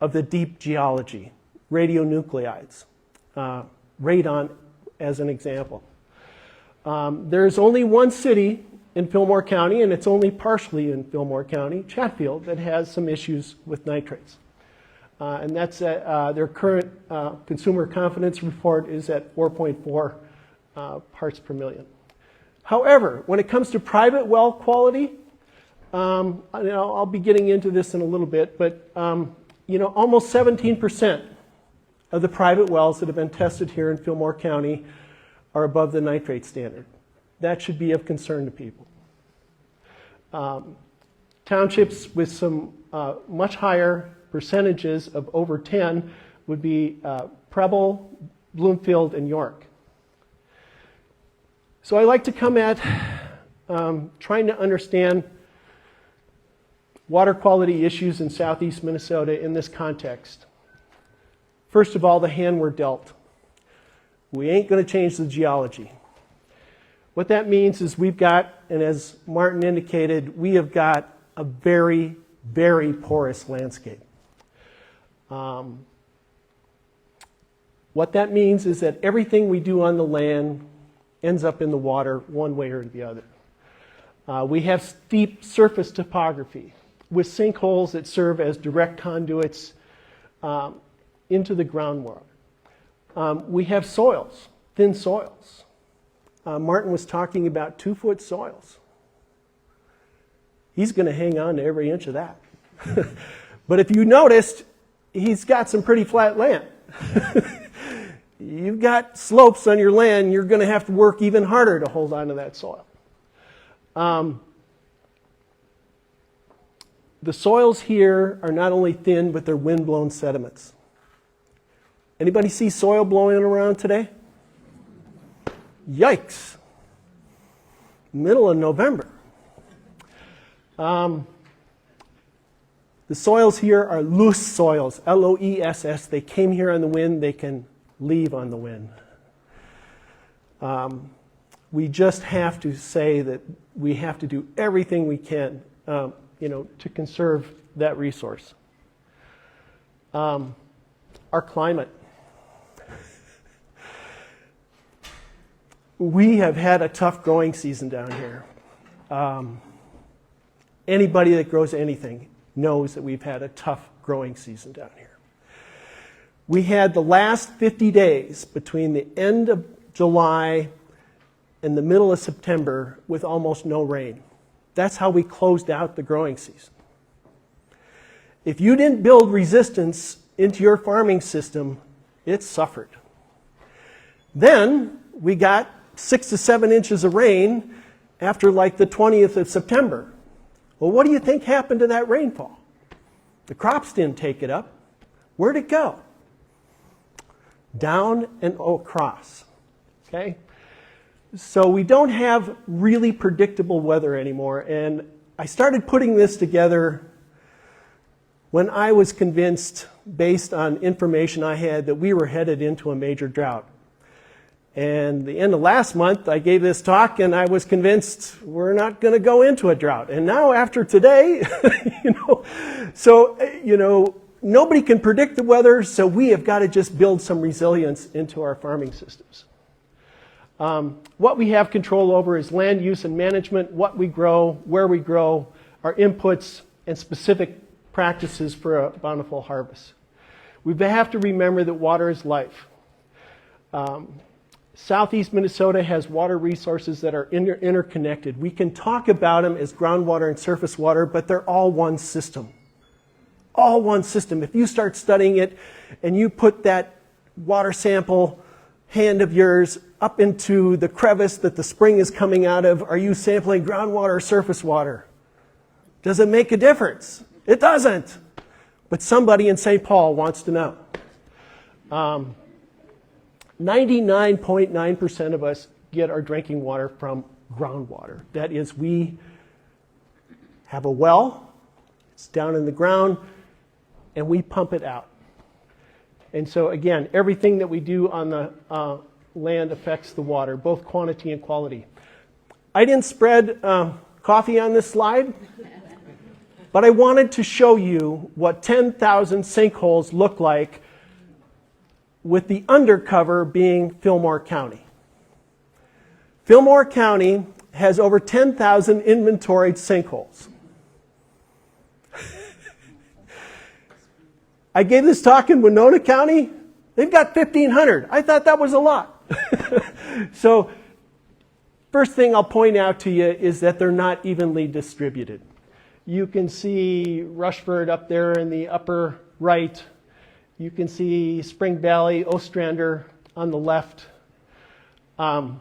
of the deep geology, radionuclides, radon as an example. There's only one city in Fillmore County, and it's only partially in Fillmore County, Chatfield, that has some issues with nitrates. And that's their current consumer confidence report is at 4.4 parts per million. However, when it comes to private well quality, I'll be getting into this in a little bit, but almost 17% of the private wells that have been tested here in Fillmore County are above the nitrate standard. That should be of concern to people. Townships with some much higher percentages of over 10 would be Preble, Bloomfield, and York. So I like to come at trying to understand water quality issues in southeast Minnesota in this context. First of all, the hand we're dealt. We ain't going to change the geology. What that means is we've got, and as Martin indicated, we have got a very, very porous landscape. What that means is that everything we do on the land ends up in the water one way or the other. We have steep surface topography with sinkholes that serve as direct conduits into the groundwater. We have soils, thin soils. Martin was talking about 2-foot soils. He's going to hang on to every inch of that. But if you noticed, he's got some pretty flat land. You've got slopes on your land, you're going to have to work even harder to hold on to that soil. The soils here are not only thin, but they're wind-blown sediments. Anybody see soil blowing around today? Yikes. Middle of November. The soils here are loose soils, L-O-E-S-S. They came here on the wind, they can leave on the wind. We just have to say that we have to do everything we can to conserve that resource. Our climate. We have had a tough growing season down here. Anybody that grows anything knows that we've had a tough growing season down here. We had the last 50 days between the end of July and the middle of September with almost no rain. That's how we closed out the growing season. If you didn't build resistance into your farming system, it suffered. Then we got 6 to 7 inches of rain after like the 20th of September. Well, what do you think happened to that rainfall? The crops didn't take it up. Where'd it go? Down and across. Okay? So we don't have really predictable weather anymore. And I started putting this together when I was convinced, based on information I had, that we were headed into a major drought. And the end of last month, I gave this talk, and I was convinced we're not going to go into a drought. And now, after today, nobody can predict the weather, so we have got to just build some resilience into our farming systems. What we have control over is land use and management, what we grow, where we grow, our inputs, and specific practices for a bountiful harvest. We have to remember that water is life. Southeast Minnesota has water resources that are interconnected. We can talk about them as groundwater and surface water, but they're all one system. All one system. If you start studying it and you put that water sample hand of yours up into the crevice that the spring is coming out of, are you sampling groundwater or surface water? Does it make a difference? It doesn't. But somebody in St. Paul wants to know. 99.9% of us get our drinking water from groundwater. That is, we have a well, it's down in the ground, and we pump it out. And so again, everything that we do on the land affects the water, both quantity and quality. I didn't spread coffee on this slide, but I wanted to show you what 10,000 sinkholes look like, with the undercover being Fillmore County. Fillmore County has over 10,000 inventoried sinkholes. I gave this talk in Winona County. They've got 1,500. I thought that was a lot. So, first thing I'll point out to you is that they're not evenly distributed. You can see Rushford up there in the upper right. You can see Spring Valley, Ostrander on the left. But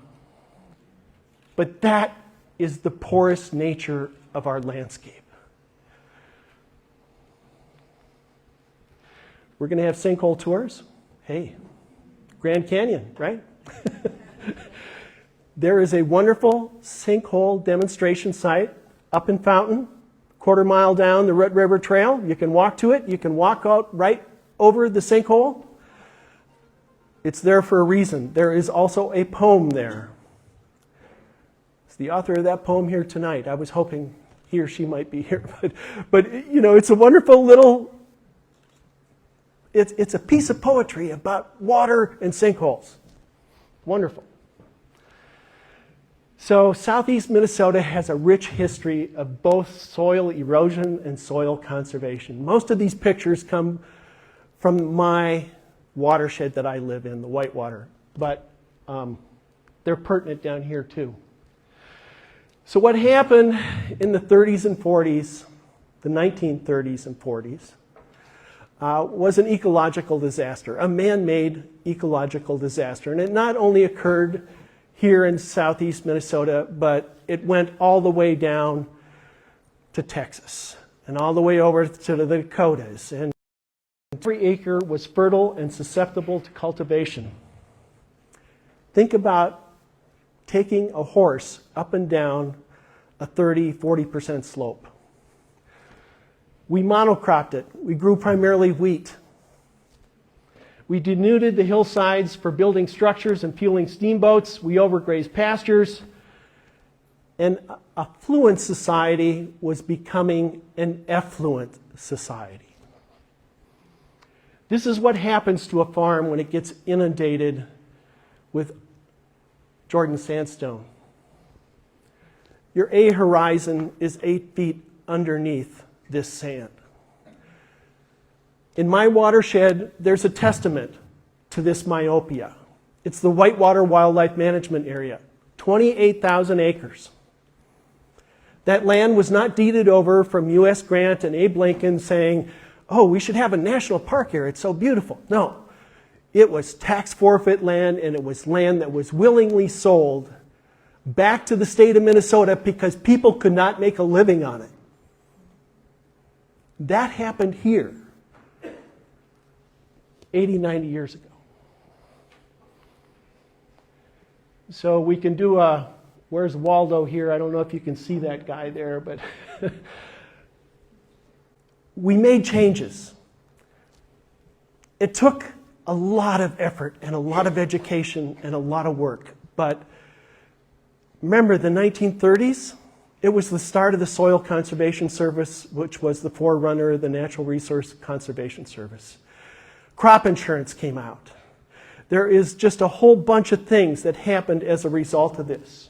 that is the porous nature of our landscape. We're going to have sinkhole tours. Hey, Grand Canyon, right? There is a wonderful sinkhole demonstration site up in Fountain, quarter-mile down the Red River Trail. You can walk to it. You can walk out right over the sinkhole. It's there for a reason. There is also a poem there. It's the author of that poem here tonight. I was hoping he or she might be here, but it's a wonderful little. It's a piece of poetry about water and sinkholes. Wonderful. So Southeast Minnesota has a rich history of both soil erosion and soil conservation. Most of these pictures come from my watershed that I live in, the Whitewater, but they're pertinent down here too. So what happened in the 30s and 40s, the 1930s and 40s, was an ecological disaster, a man-made ecological disaster. And it not only occurred here in southeast Minnesota, but it went all the way down to Texas and all the way over to the Dakotas. And every acre was fertile and susceptible to cultivation. Think about taking a horse up and down a 30-40% slope. We monocropped it. We grew primarily wheat. We denuded the hillsides for building structures and fueling steamboats. We overgrazed pastures. And affluent society was becoming an effluent society. This is what happens to a farm when it gets inundated with Jordan sandstone. Your A horizon is 8 feet underneath this sand. In my watershed, there's a testament to this myopia. It's the Whitewater Wildlife Management Area, 28,000 acres. That land was not deeded over from U.S. Grant and Abe Lincoln saying, oh, we should have a national park here, it's so beautiful. No, it was tax forfeit land, and it was land that was willingly sold back to the state of Minnesota because people could not make a living on it. That happened here 80, 90 years ago. So we can do a, where's Waldo here? I don't know if you can see that guy there, but we made changes. It took a lot of effort and a lot of education and a lot of work. But remember the 1930s? It was the start of the Soil Conservation Service, which was the forerunner of the Natural Resource Conservation Service. Crop insurance came out. There is just a whole bunch of things that happened as a result of this.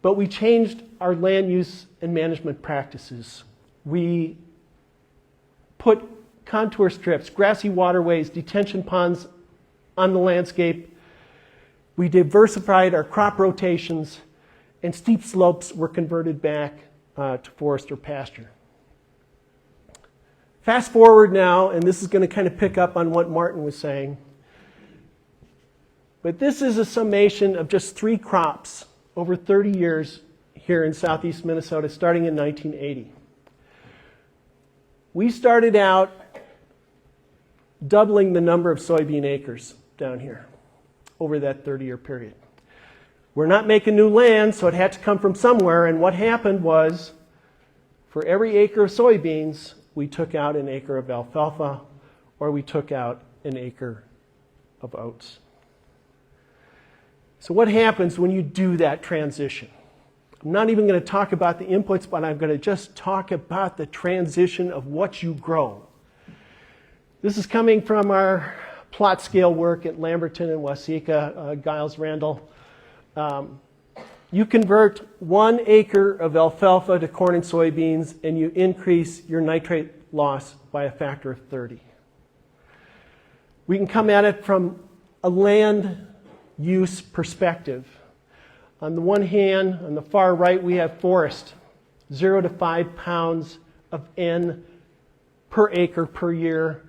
But we changed our land use and management practices. We put contour strips, grassy waterways, detention ponds on the landscape. We diversified our crop rotations, and steep slopes were converted back to forest or pasture. Fast forward now, and this is going to kind of pick up on what Martin was saying. But this is a summation of just 3 crops over 30 years here in southeast Minnesota, starting in 1980. We started out doubling the number of soybean acres down here over that 30-year period. We're not making new land, so it had to come from somewhere, and what happened was, for every acre of soybeans, we took out an acre of alfalfa, or we took out an acre of oats. So what happens when you do that transition? I'm not even going to talk about the inputs, but I'm going to just talk about the transition of what you grow. This is coming from our plot scale work at Lamberton and Waseca, Giles Randall. You convert 1 acre of alfalfa to corn and soybeans, and you increase your nitrate loss by a factor of 30. We can come at it from a land use perspective. On the one hand, on the far right, we have forest, 0 to 5 pounds of N per acre per year.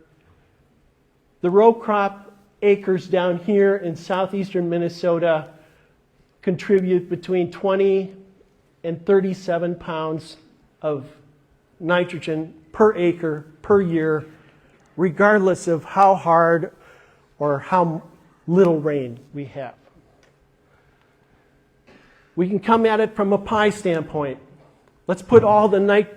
The row crop acres down here in southeastern Minnesota contribute between 20 and 37 pounds of nitrogen per acre per year, regardless of how hard or how little rain we have. We can come at it from a pie standpoint. Let's put all the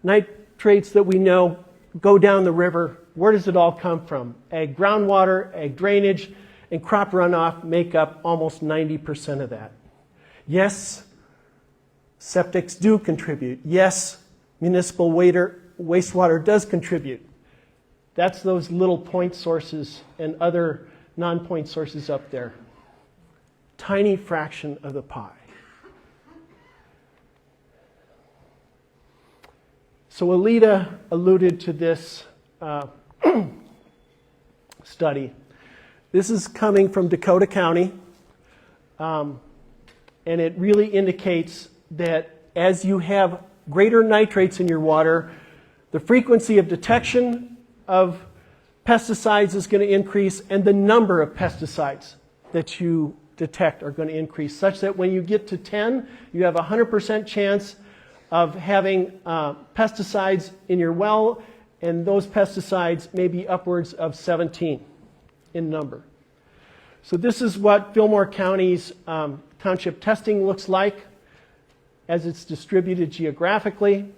nitrates that we know go down the river. Where does it all come from? Ag groundwater, ag drainage, and crop runoff make up almost 90% of that. Yes, septics do contribute. Yes, municipal wastewater does contribute. That's those little point sources and other non-point sources up there. Tiny fraction of the pie. So Alita alluded to this study. This is coming from Dakota County, and it really indicates that as you have greater nitrates in your water, the frequency of detection of pesticides is going to increase, and the number of pesticides that you detect are going to increase, such that when you get to 10, you have a 100% chance of having pesticides in your well, and those pesticides may be upwards of 17 in number. So this is what Fillmore County's township testing looks like as it's distributed geographically.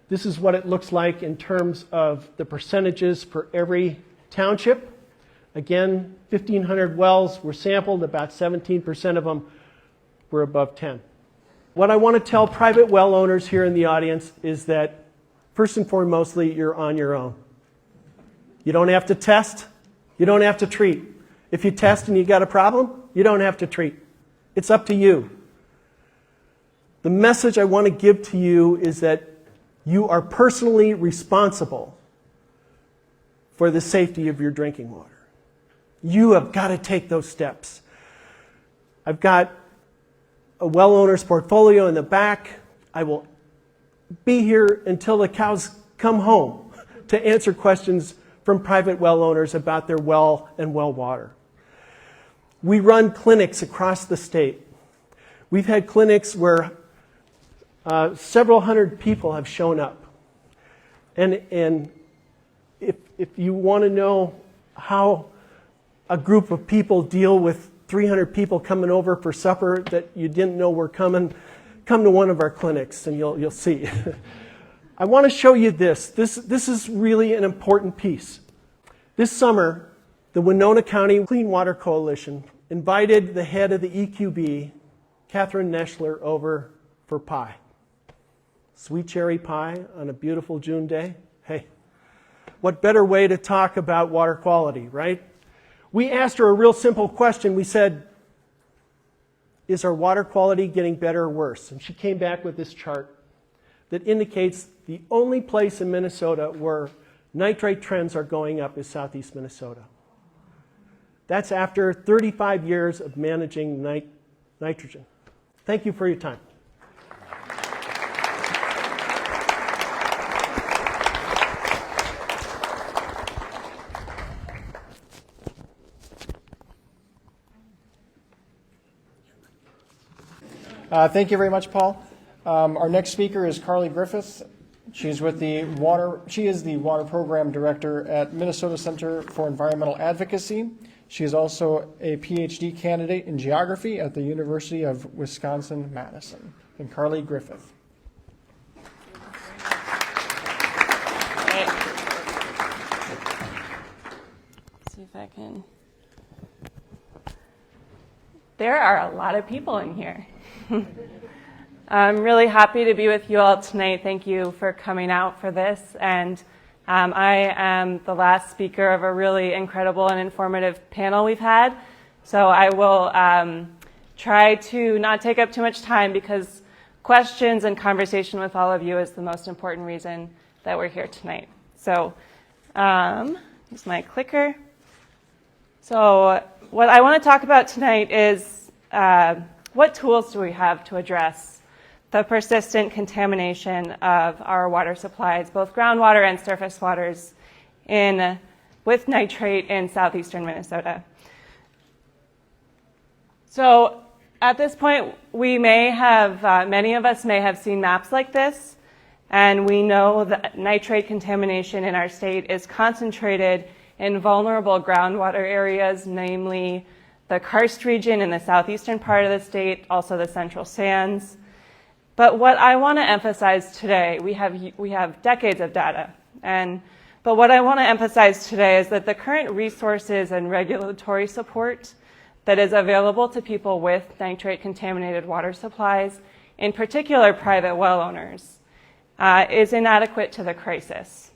This is what it looks like in terms of the percentages for every township. Again, 1,500 wells were sampled, about 17% of them were above 10. What I want to tell private well owners here in the audience is that, first and foremostly, you're on your own. You don't have to test. You don't have to treat. If you test and you got a problem, you don't have to treat. It's up to you. The message I want to give to you is that you are personally responsible for the safety of your drinking water. You have got to take those steps. I've got a well owner's portfolio in the back. I will be here until the cows come home to answer questions from private well owners about their well and well water. We run clinics across the state. We've had clinics where several hundred people have shown up. And if you want to know how a group of people deal with 300 people coming over for supper that you didn't know were coming, come to one of our clinics and you'll see. I want to show you this. This is really an important piece. This summer, the Winona County Clean Water Coalition invited the head of the EQB, Catherine Neschler, over for pie. Sweet cherry pie on a beautiful June day. Hey, what better way to talk about water quality, right? We asked her a real simple question. We said, is our water quality getting better or worse? And she came back with this chart that indicates the only place in Minnesota where nitrate trends are going up is southeast Minnesota. That's after 35 years of managing nitrogen. Thank you for your time. Thank you very much, Paul. Our next speaker is Carly Griffith. She is the Water Program Director at Minnesota Center for Environmental Advocacy. She is also a PhD candidate in geography at the University of Wisconsin-Madison. And Carly Griffith. Let's see if I can. There are a lot of people in here. I'm really happy to be with you all tonight. Thank you for coming out for this. And I am the last speaker of a really incredible and informative panel we've had. So I will try to not take up too much time because questions and conversation with all of you is the most important reason that we're here tonight. So here's my clicker. So what I want to talk about tonight is what tools do we have to address the persistent contamination of our water supplies, both groundwater and surface waters, with nitrate in southeastern Minnesota. So at this point, we may have, many of us may have seen maps like this, and we know that nitrate contamination in our state is concentrated in vulnerable groundwater areas, namely the Karst region in the southeastern part of the state, also the central sands. But what I want to emphasize today, we have decades of data, but what I want to emphasize today is that the current resources and regulatory support that is available to people with nitrate-contaminated water supplies, in particular private well owners, is inadequate to the crisis.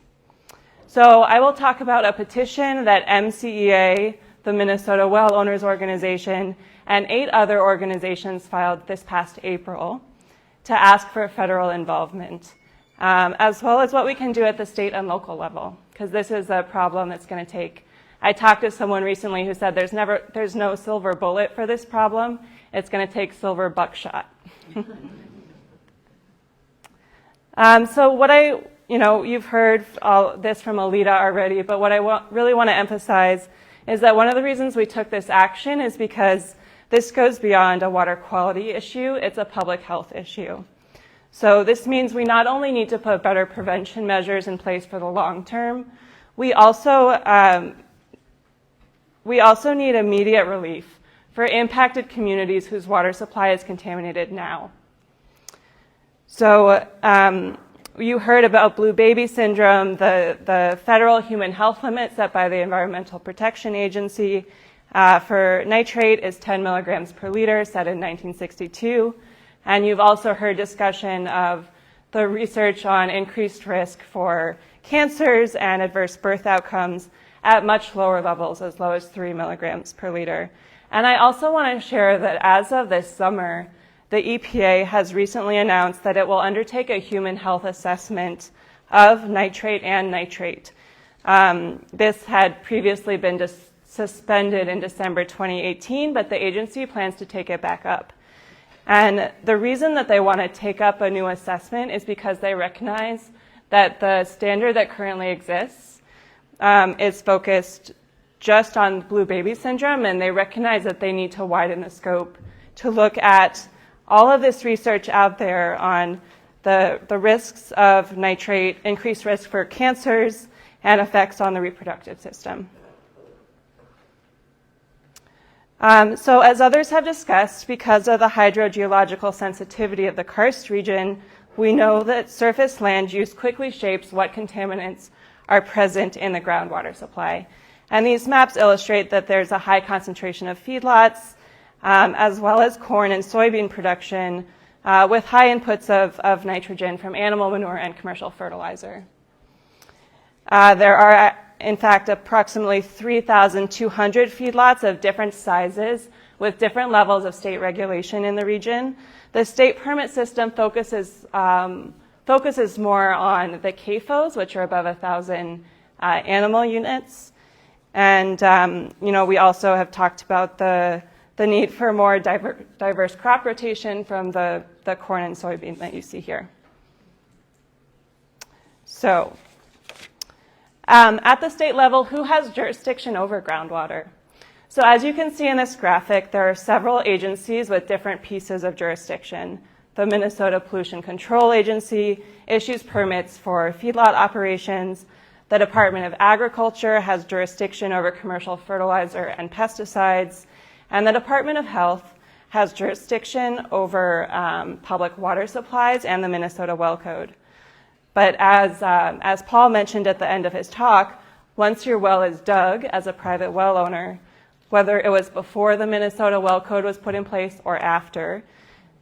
So I will talk about a petition that MCEA, the Minnesota Well Owners Organization, and 8 other organizations filed this past April to ask for federal involvement, as well as what we can do at the state and local level, because this is a problem that's going to take. I talked to someone recently who said there's no silver bullet for this problem. It's going to take silver buckshot. So what you've heard all this from Alita already, but what I really want to emphasize is that one of the reasons we took this action is because this goes beyond a water quality issue, it's a public health issue. So this means we not only need to put better prevention measures in place for the long term, we also need immediate relief for impacted communities whose water supply is contaminated now. So you heard about blue baby syndrome, the federal human health limit set by the Environmental Protection Agency for nitrate is 10 milligrams per liter, set in 1962. And you've also heard discussion of the research on increased risk for cancers and adverse birth outcomes at much lower levels, as low as 3 milligrams per liter. And I also want to share that as of this summer, the EPA has recently announced that it will undertake a human health assessment of nitrate and nitrate. This had previously been suspended in December 2018, but the agency plans to take it back up. And the reason that they want to take up a new assessment is because they recognize that the standard that currently exists is focused just on blue baby syndrome, and they recognize that they need to widen the scope to look at all of this research out there on the risks of nitrate, increased risk for cancers, and effects on the reproductive system. So as others have discussed, because of the hydrogeological sensitivity of the Karst region, we know that surface land use quickly shapes what contaminants are present in the groundwater supply. And these maps illustrate that there's a high concentration of feedlots, as well as corn and soybean production, with high inputs of nitrogen from animal manure and commercial fertilizer. There are, in fact, approximately 3,200 feedlots of different sizes with different levels of state regulation in the region. The state permit system focuses more on the CAFOs, which are above 1,000 animal units. And we also have talked about the need for more diverse crop rotation from the corn and soybean that you see here. So, at the state level, who has jurisdiction over groundwater? So as you can see in this graphic, there are several agencies with different pieces of jurisdiction. The Minnesota Pollution Control Agency issues permits for feedlot operations. The Department of Agriculture has jurisdiction over commercial fertilizer and pesticides. And the Department of Health has jurisdiction over public water supplies and the Minnesota Well Code. But as Paul mentioned at the end of his talk, once your well is dug as a private well owner, whether it was before the Minnesota Well Code was put in place or after,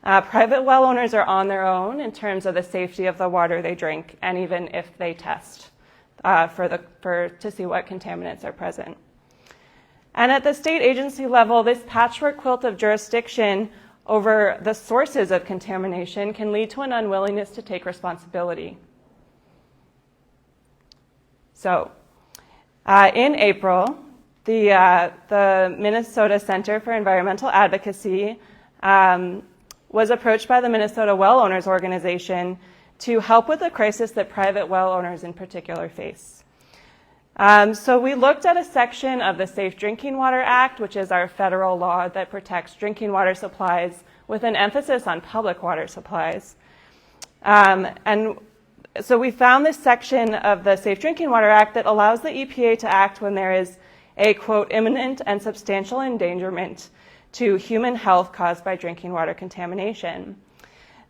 private well owners are on their own in terms of the safety of the water they drink, and even if they test to see what contaminants are present. And at the state agency level, this patchwork quilt of jurisdiction over the sources of contamination can lead to an unwillingness to take responsibility. So, in April, the Minnesota Center for Environmental Advocacy was approached by the Minnesota Well Owners Organization to help with the crisis that private well owners in particular face. So we looked at a section of the Safe Drinking Water Act, which is our federal law that protects drinking water supplies with an emphasis on public water supplies. And so we found this section of the Safe Drinking Water Act that allows the EPA to act when there is a, quote, imminent and substantial endangerment to human health caused by drinking water contamination.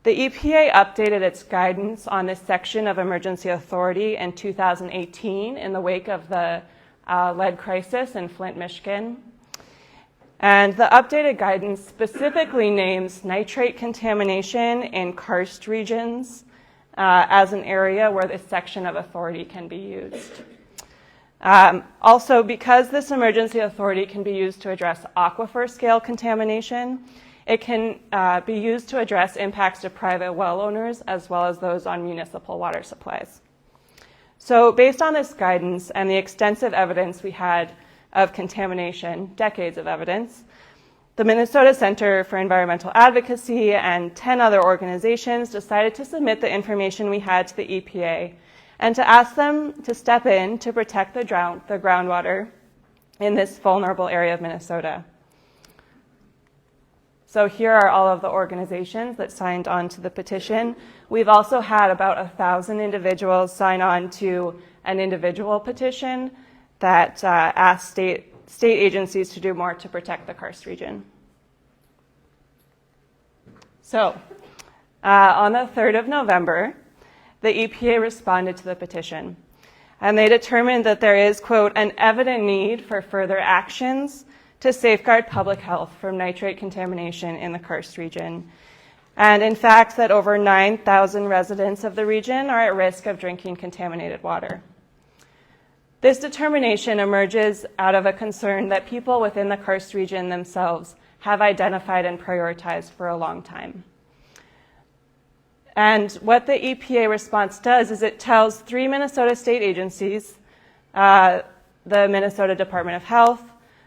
The EPA updated its guidance on this section of emergency authority in 2018 in the wake of the lead crisis in Flint, Michigan. And the updated guidance specifically names nitrate contamination in karst regions as an area where this section of authority can be used. Also, because this emergency authority can be used to address aquifer scale contamination, it can be used to address impacts to private well owners as well as those on municipal water supplies. So based on this guidance and the extensive evidence we had of contamination, decades of evidence, the Minnesota Center for Environmental Advocacy and 10 other organizations decided to submit the information we had to the EPA and to ask them to step in to protect the groundwater in this vulnerable area of Minnesota. So here are all of the organizations that signed on to the petition. We've also had about 1,000 individuals sign on to an individual petition that asks state agencies to do more to protect the Karst region. So on the 3rd of November, the EPA responded to the petition, and they determined that there is, quote, an evident need for further actions to safeguard public health from nitrate contamination in the Karst region. And in fact, that over 9,000 residents of the region are at risk of drinking contaminated water. This determination emerges out of a concern that people within the Karst region themselves have identified and prioritized for a long time. And what the EPA response does is it tells 3 Minnesota state agencies, the Minnesota Department of Health,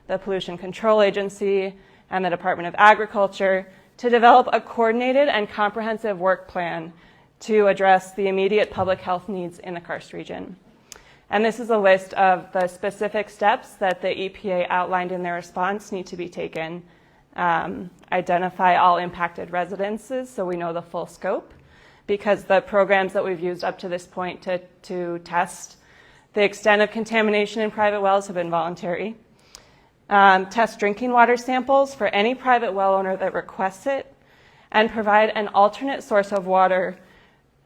the Pollution Control Agency, and the Department of Agriculture, to develop a coordinated and comprehensive work plan to address the immediate public health needs in the Karst region. And this is a list of the specific steps that the EPA outlined in their response need to be taken. Identify all impacted residences so we know the full scope, because the programs that we've used up to this point to test the extent of contamination in private wells have been voluntary. Test drinking water samples for any private well owner that requests it, and provide an alternate source of water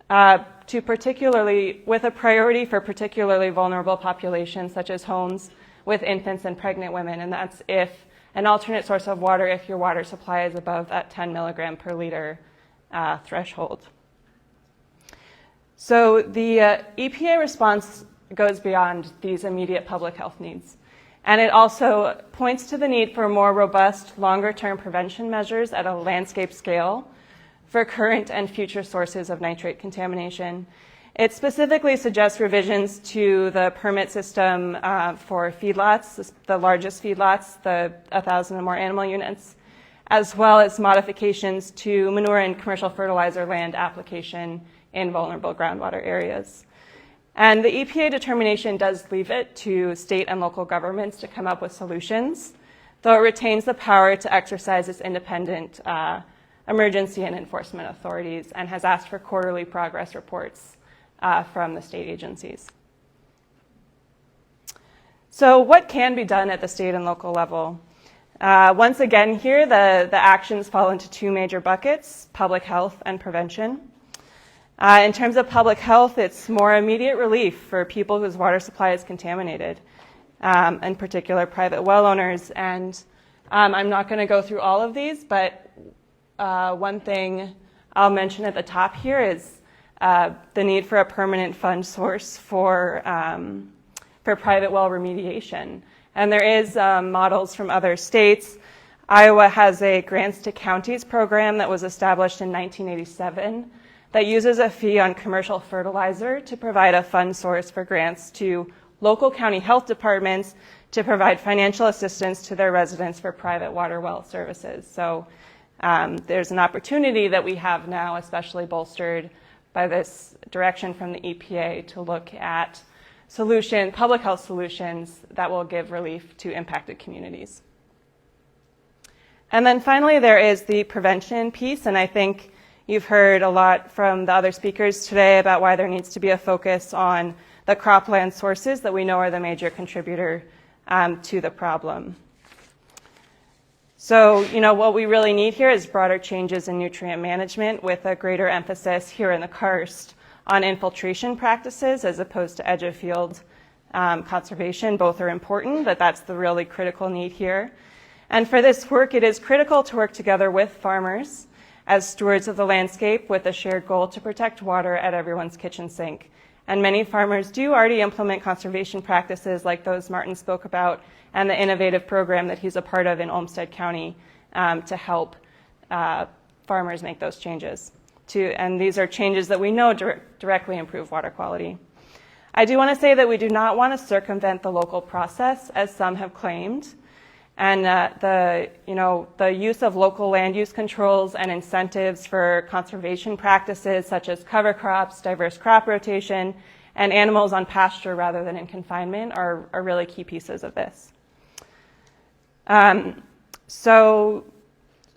with a priority for particularly vulnerable populations such as homes with infants and pregnant women, and that's if an alternate source of water if your water supply is above that 10 milligram per liter threshold. So the EPA response goes beyond these immediate public health needs. And it also points to the need for more robust, longer-term prevention measures at a landscape scale for current and future sources of nitrate contamination. It specifically suggests revisions to the permit system for feedlots, the largest feedlots, the 1,000 or more animal units, as well as modifications to manure and commercial fertilizer land application in vulnerable groundwater areas. And the EPA determination does leave it to state and local governments to come up with solutions, though it retains the power to exercise its independent emergency and enforcement authorities, and has asked for quarterly progress reports from the state agencies. So what can be done at the state and local level? Once again here, the actions fall into 2 major buckets: public health and prevention. In terms of public health, it's more immediate relief for people whose water supply is contaminated, in particular private well owners. And I'm not going to go through all of these, but one thing I'll mention at the top here is the need for a permanent fund source for private well remediation. And there is models from other states. Iowa has a grants to counties program that was established in 1987 that uses a fee on commercial fertilizer to provide a fund source for grants to local county health departments to provide financial assistance to their residents for private water well services. So there's an opportunity that we have now, especially bolstered by this direction from the EPA, to look at public health solutions that will give relief to impacted communities. And then finally, there is the prevention piece, and I think you've heard a lot from the other speakers today about why there needs to be a focus on the cropland sources that we know are the major contributor to the problem. So, what we really need here is broader changes in nutrient management with a greater emphasis here in the Karst on infiltration practices as opposed to edge of field conservation. Both are important, but that's the really critical need here. And for this work, it is critical to work together with farmers as stewards of the landscape with a shared goal to protect water at everyone's kitchen sink. And many farmers do already implement conservation practices like those Martin spoke about, and the innovative program that he's a part of in Olmsted County to help farmers make those changes. And these are changes that we know directly improve water quality. I do want to say that we do not want to circumvent the local process, as some have claimed. And the use of local land use controls and incentives for conservation practices such as cover crops, diverse crop rotation, and animals on pasture rather than in confinement are really key pieces of this. So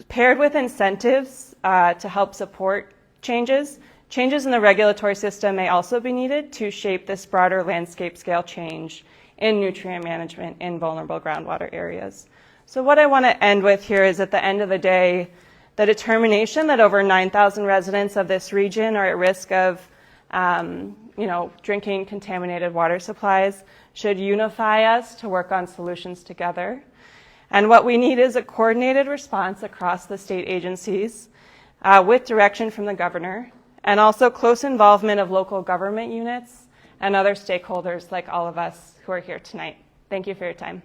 paired with incentives to help support changes in the regulatory system may also be needed to shape this broader landscape scale change in nutrient management in vulnerable groundwater areas. So what I want to end with here is, at the end of the day, the determination that over 9,000 residents of this region are at risk of drinking contaminated water supplies should unify us to work on solutions together. And what we need is a coordinated response across the state agencies with direction from the governor, and also close involvement of local government units and other stakeholders like all of us who are here tonight. Thank you for your time.